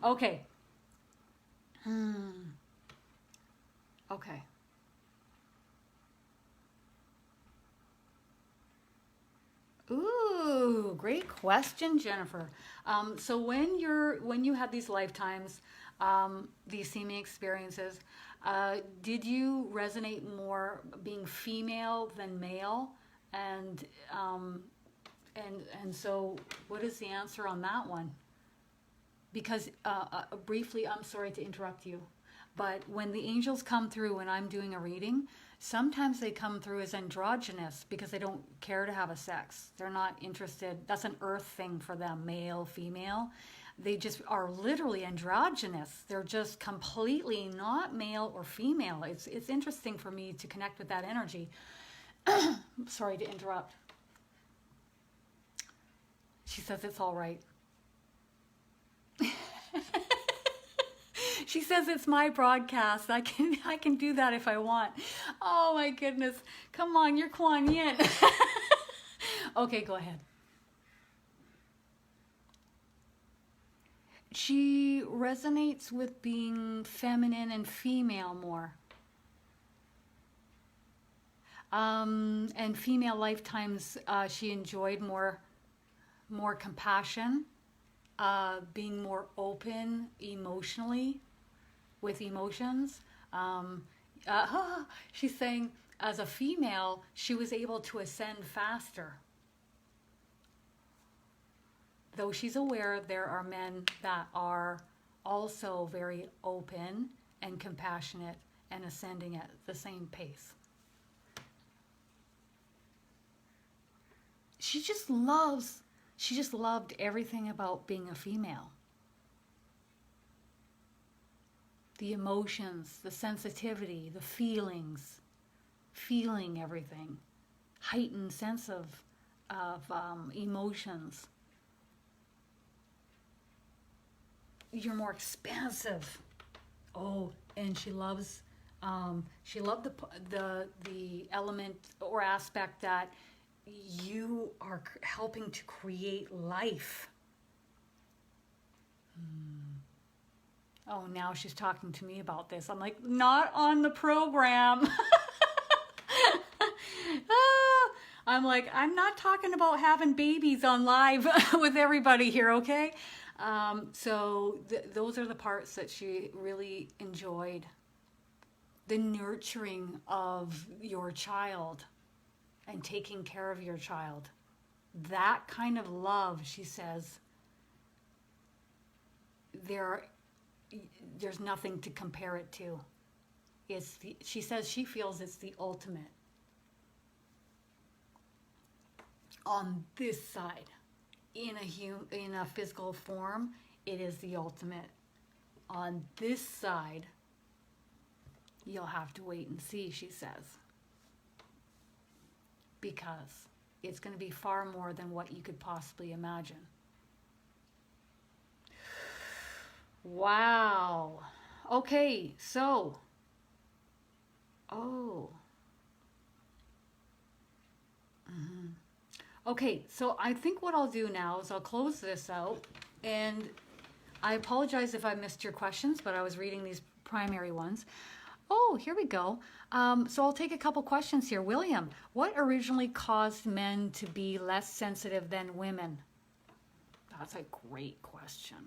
Okay. Okay. Ooh, great question, Jennifer. So when you had these lifetimes, these seeming experiences, did you resonate more being female than male? And so, what is the answer on that one? Because briefly, I'm sorry to interrupt you, but when the angels come through when I'm doing a reading, sometimes they come through as androgynous because they don't care to have a sex. They're not interested. That's an earth thing for them, male, female. They just are literally androgynous. They're just completely not male or female. It's interesting for me to connect with that energy. Sorry to interrupt. She says it's all right. She says it's my broadcast. I can do that if I want. Oh my goodness. Come on, you're Quan Yin. Okay, go ahead. She resonates with being feminine and female more. And female lifetimes, she enjoyed more compassion, being more open emotionally with emotions. She's saying as a female, she was able to ascend faster. Though she's aware there are men that are also very open and compassionate and ascending at the same pace. She just loved everything about being a female. The emotions, the sensitivity, the feelings, feeling everything, heightened sense of emotions. You're more expansive. Oh, and she loved the element or aspect that you are helping to create life. Oh, now she's talking to me about this. I'm like, not on the program. I'm like, I'm not talking about having babies on live with everybody here, okay? So those are the parts that she really enjoyed. The nurturing of your child and taking care of your child. That kind of love, she says, there's nothing to compare it to. She says she feels it's the ultimate. On this side, in a physical form, it is the ultimate. On this side, you'll have to wait and see, she says. Because it's going to be far more than what you could possibly imagine. Wow. Okay, so. Okay, so I think what I'll do now is I'll close this out. And I apologize if I missed your questions, but I was reading these primary ones. Oh, here we go. So I'll take a couple questions here. William, what originally caused men to be less sensitive than women? That's a great question.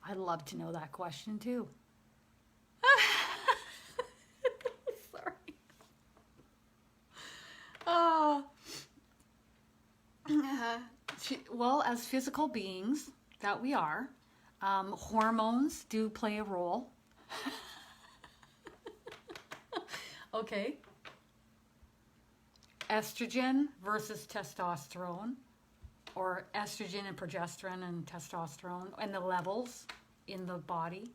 I'd love to know that question too. Sorry. Well, as physical beings that we are, hormones do play a role. Okay. Estrogen versus testosterone, or estrogen and progesterone and testosterone, and the levels in the body.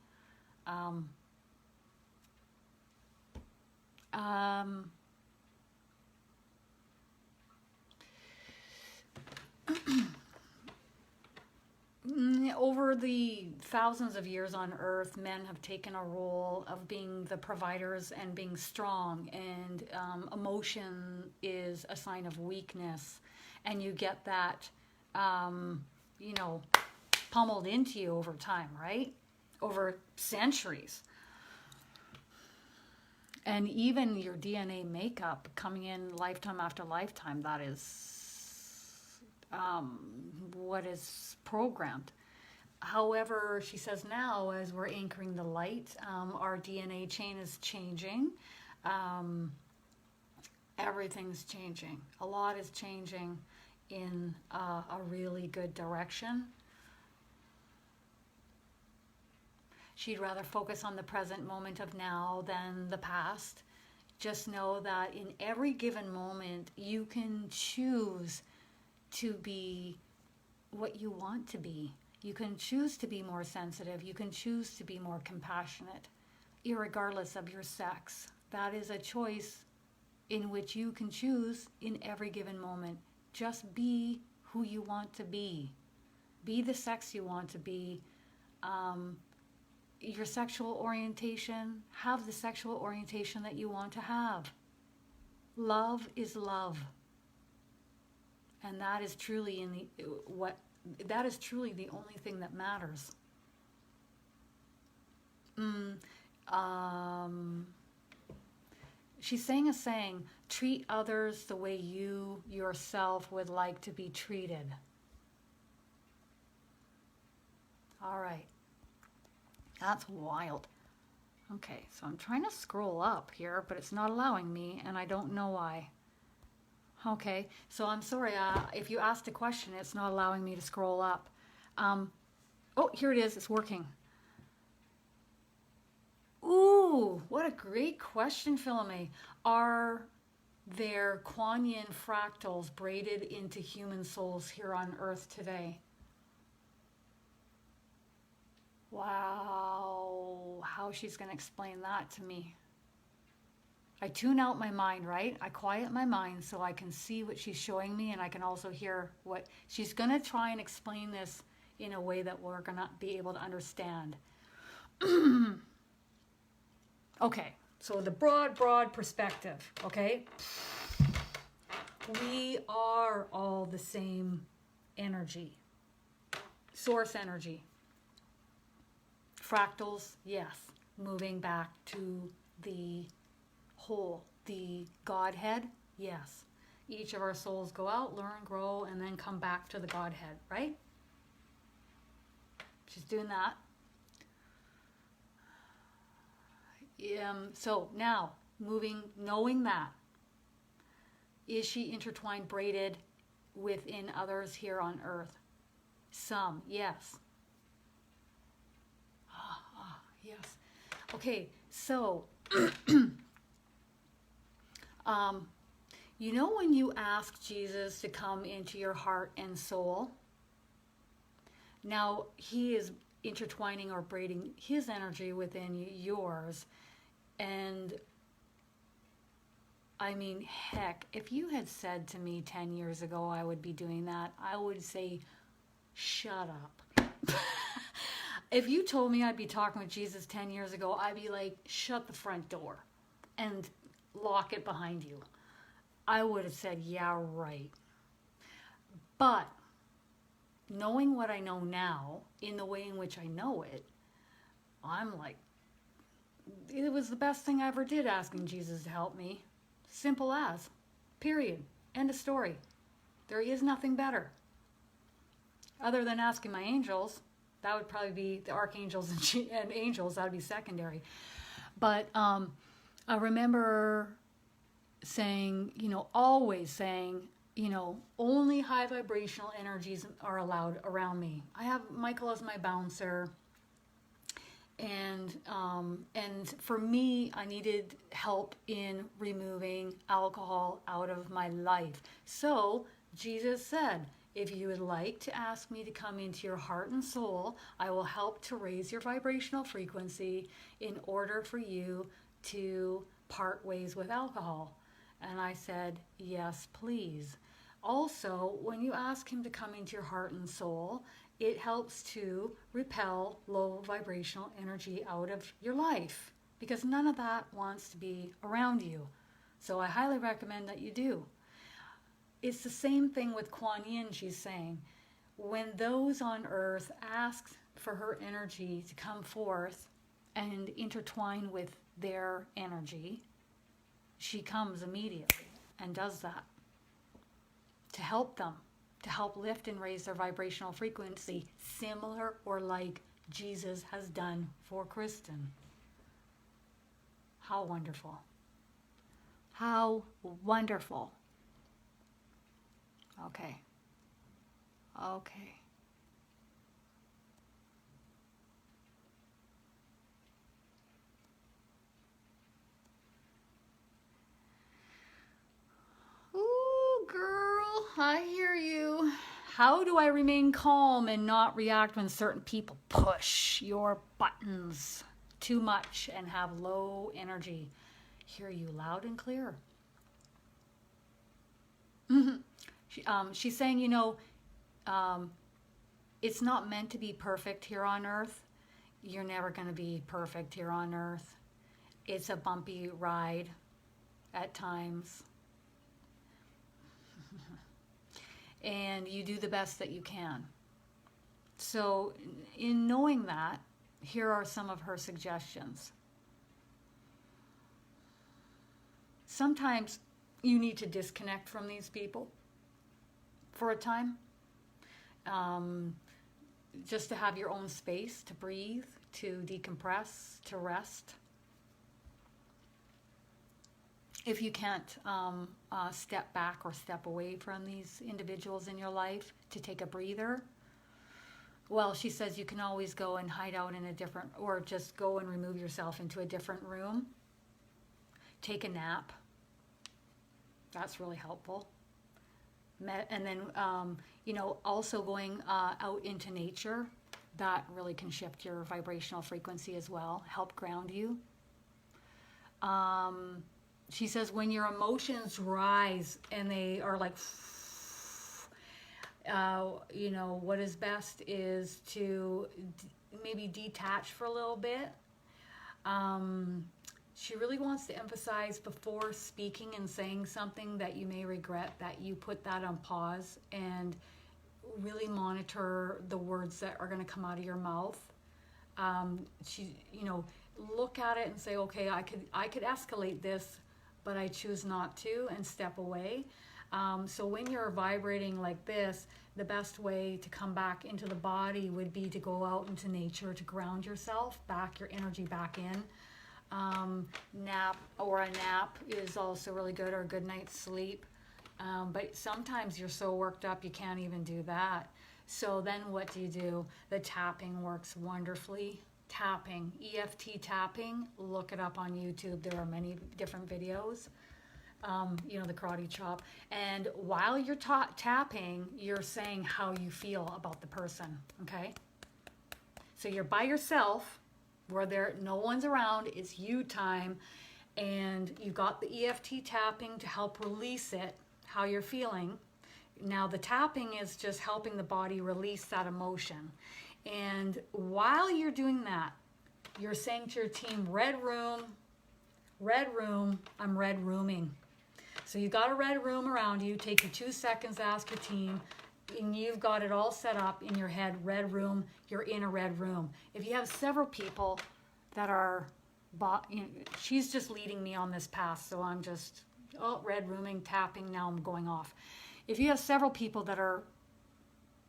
over the thousands of years on earth, men have taken a role of being the providers and being strong, and emotion is a sign of weakness, and you get that, you know, pummeled into you over time, right? Over centuries. And even your DNA makeup coming in lifetime after lifetime, that is what is programmed. However, she says now, as we're anchoring the light, our DNA chain is changing. Everything's changing. A lot is changing in a really good direction. She'd rather focus on the present moment of now than the past. Just know that in every given moment, you can choose to be what you want to be. You can choose to be more sensitive. You can choose to be more compassionate, irregardless of your sex. That is a choice in which you can choose in every given moment. Just be who you want to be. Be the sex you want to be. Your sexual orientation, have the sexual orientation that you want to have. Love is love. And that is truly that is truly the only thing that matters. She's saying a saying, treat others the way you yourself would like to be treated. All right. That's wild. Okay, so I'm trying to scroll up here, but it's not allowing me, and I don't know why. Okay, so I'm sorry. If you asked a question, it's not allowing me to scroll up. Oh, here it is. It's working. Ooh, what a great question, Philome. Are there Quan Yin fractals braided into human souls here on Earth today? Wow, how she's going to explain that to me. I tune out my mind, right? I quiet my mind so I can see what she's showing me, and I can also hear what she's going to try and explain this in a way that we're going to be able to understand. Okay, so the broad perspective, okay? We are all the same energy, source energy. Fractals, yes, moving back to the whole, the Godhead, yes. Each of our souls go out, learn, grow, and then come back to the Godhead, right? She's doing that. So now, knowing that, is she intertwined, braided within others here on Earth? Some, yes. Yes. Okay, so, you know when you ask Jesus to come into your heart and soul? Now, he is intertwining or braiding his energy within yours. And, I mean, heck, if you had said to me 10 years ago I would be doing that, I would say, shut up. If you told me I'd be talking with Jesus 10 years ago, I'd be like, shut the front door and lock it behind you. I would have said, yeah, right. But knowing what I know now, in the way in which I know it, I'm like, it was the best thing I ever did, asking Jesus to help me. Simple as. Period. End of story. There is nothing better. Other than asking my angels. That would probably be the archangels and angels. That would be secondary. But I remember saying, always saying, only high vibrational energies are allowed around me. I have Michael as my bouncer. And for me, I needed help in removing alcohol out of my life. So Jesus said, if you would like to ask me to come into your heart and soul, I will help to raise your vibrational frequency in order for you to part ways with alcohol. And I said, yes, please. Also, when you ask him to come into your heart and soul, it helps to repel low vibrational energy out of your life, because none of that wants to be around you. So I highly recommend that you do. It's the same thing with Quan Yin, she's saying. When those on earth ask for her energy to come forth and intertwine with their energy, she comes immediately and does that to help them, to help lift and raise their vibrational frequency, similar or like Jesus has done for Kristen. How wonderful. How wonderful. Okay. Okay. Ooh, girl, I hear you. How do I remain calm and not react when certain people push your buttons too much and have low energy? Hear you loud and clear. She's saying, it's not meant to be perfect here on earth. You're never going to be perfect here on earth. It's a bumpy ride at times. And you do the best that you can. So in knowing that, here are some of her suggestions. Sometimes you need to disconnect from these people for a time. Just to have your own space to breathe, to decompress, to rest. If you can't step back or step away from these individuals in your life to take a breather, well, she says you can always go and hide out in a different, or just go and remove yourself into a different room. Take a nap. That's really helpful. And then, also going out into nature, that really can shift your vibrational frequency as well, help ground you. She says when your emotions rise and they are like, what is best is to maybe detach for a little bit. She really wants to emphasize before speaking and saying something that you may regret, that you put that on pause and really monitor the words that are going to come out of your mouth. Look at it and say, okay, I could escalate this, but I choose not to, and step away. So when you're vibrating like this, the best way to come back into the body would be to go out into nature to ground yourself, back your energy back in. A nap is also really good, or a good night's sleep. But sometimes you're so worked up you can't even do that. So then what do? The tapping works wonderfully. Tapping, EFT tapping, look it up on YouTube. There are many different videos. The karate chop. And while you're tapping, you're saying how you feel about the person, okay? So you're by yourself, where no one's around, it's you time, and you've got the EFT tapping to help release it, how you're feeling. Now the tapping is just helping the body release that emotion. And while you're doing that, you're saying to your team, red room, I'm red rooming. So you got a red room around you. Take you 2 seconds to ask your team, and you've got it all set up in your head, red room, you're in a red room. If you have several people that are, she's just leading me on this path, so I'm just, red rooming, tapping, now I'm going off. If you have several people that are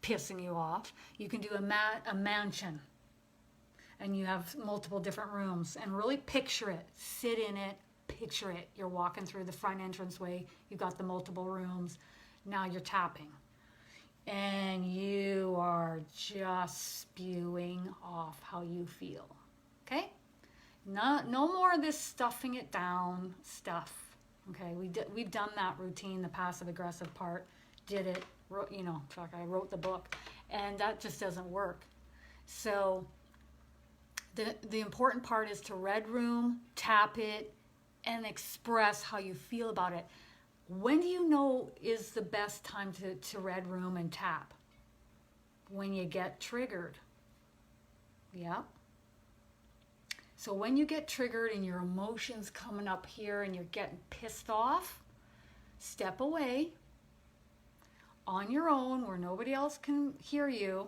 pissing you off, you can do a mansion, and you have multiple different rooms, and really picture it, sit in it, picture it. You're walking through the front entranceway, you've got the multiple rooms, now you're tapping, and you are just spewing off how you feel, okay? No more of this stuffing it down stuff, okay? We've done that routine, the passive aggressive part, did it, I wrote the book, and that just doesn't work. So the important part is to red room, tap it, and express how you feel about it. When do you know is the best time to red room and tap? when you get triggered. Yeah. So when you get triggered and your emotions coming up here and you're getting pissed off, step away on your own where nobody else can hear you,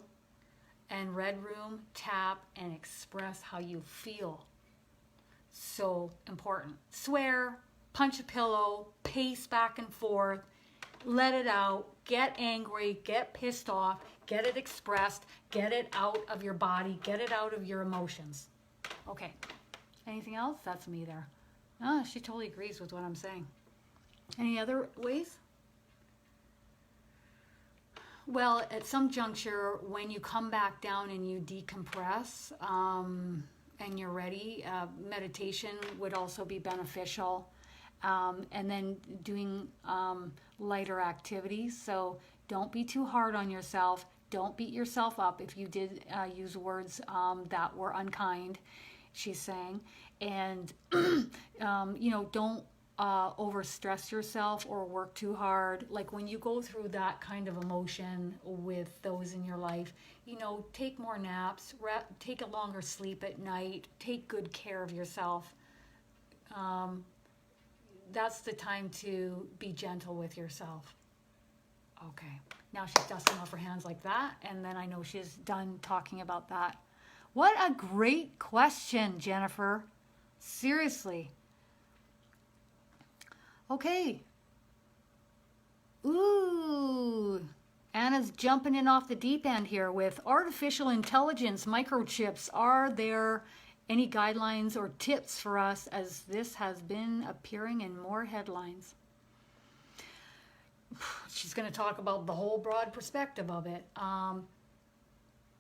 and red room, tap, and express how you feel. So important. Swear, punch a pillow, pace back and forth, let it out, get angry, get pissed off, get it expressed, get it out of your body, get it out of your emotions. Okay. Anything else? That's me there. Ah, she totally agrees with what I'm saying. Any other ways? Well, at some juncture, when you come back down and you decompress and you're ready, meditation would also be beneficial. And then doing lighter activities. So don't be too hard on yourself. Don't beat yourself up if you did use words that were unkind, she's saying. And, don't overstress yourself or work too hard. Like when you go through that kind of emotion with those in your life, take more naps, take a longer sleep at night, take good care of yourself. That's the time to be gentle with yourself. Okay, now she's dusting off her hands like that, and then I know she's done talking about that. What a great question, Jennifer. Seriously. Okay. Ooh. Anna's jumping in off the deep end here with artificial intelligence microchips. Are there any guidelines or tips for us, as this has been appearing in more headlines? She's going to talk about the whole broad perspective of it.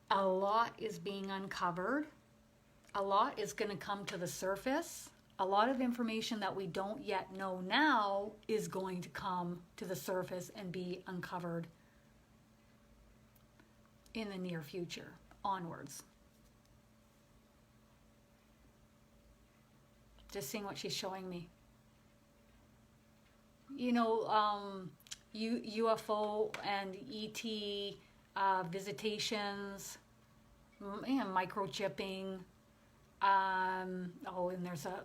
A lot is being uncovered. A lot is going to come to the surface. A lot of information that we don't yet know now is going to come to the surface and be uncovered in the near future onwards. Just seeing what she's showing me. UFO and ET visitations, and microchipping. And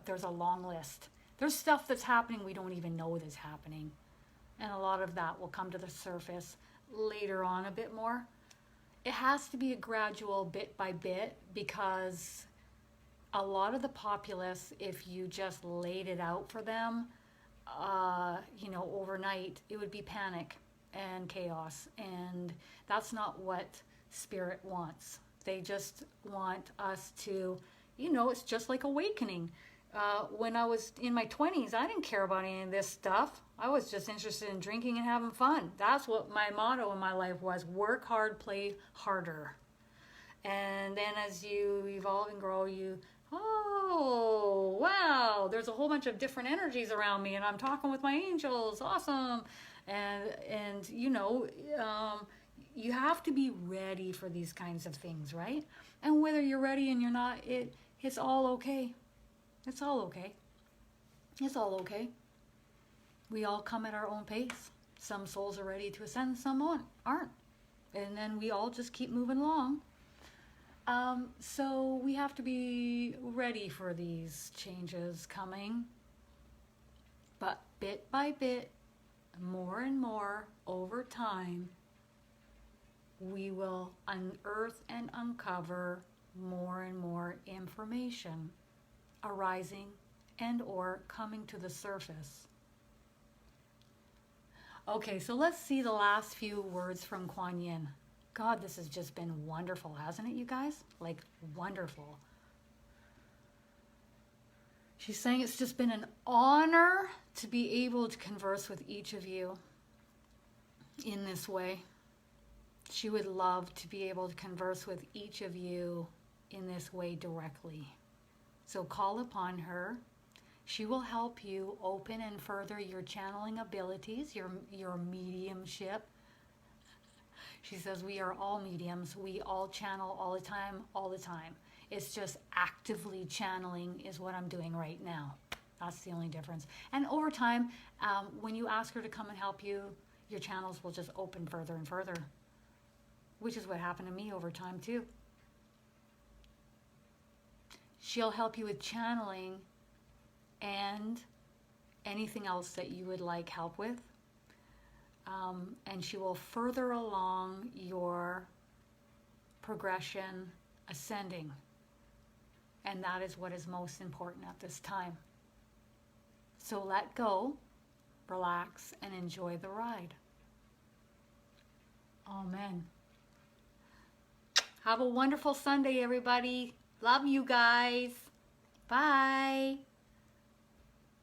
there's a long list. There's stuff that's happening we don't even know is happening. And a lot of that will come to the surface later on a bit more. It has to be a gradual bit by bit, because a lot of the populace, if you just laid it out for them, overnight, it would be panic and chaos. And that's not what Spirit wants. They just want us to, it's just like awakening. When I was in my 20s, I didn't care about any of this stuff. I was just interested in drinking and having fun. That's what my motto in my life was: work hard, play harder. And then as you evolve and grow, oh, wow, there's a whole bunch of different energies around me, and I'm talking with my angels. Awesome. And you have to be ready for these kinds of things, right? And whether you're ready and you're not, it's all okay. It's all okay. It's all okay. We all come at our own pace. Some souls are ready to ascend, some aren't. And then we all just keep moving along. So we have to be ready for these changes coming. But bit by bit, more and more over time, we will unearth and uncover more and more information arising and or coming to the surface. Okay, so let's see the last few words from Quan Yin. God, this has just been wonderful, hasn't it, you guys? Like, wonderful. She's saying it's just been an honor to be able to converse with each of you in this way. She would love to be able to converse with each of you in this way directly. So call upon her. She will help you open and further your channeling abilities, your mediumship. She says we are all mediums. We all channel all the time. It's just actively channeling is what I'm doing right now. That's the only difference. And over time, when you ask her to come and help you, your channels will just open further and further. which is what happened to me over time too. She'll help you with channeling and anything else that you would like help with. And she will further along your progression ascending. And that is what is most important at this time. So let go, relax, and enjoy the ride. Amen. Have a wonderful Sunday, everybody. Love you guys. Bye.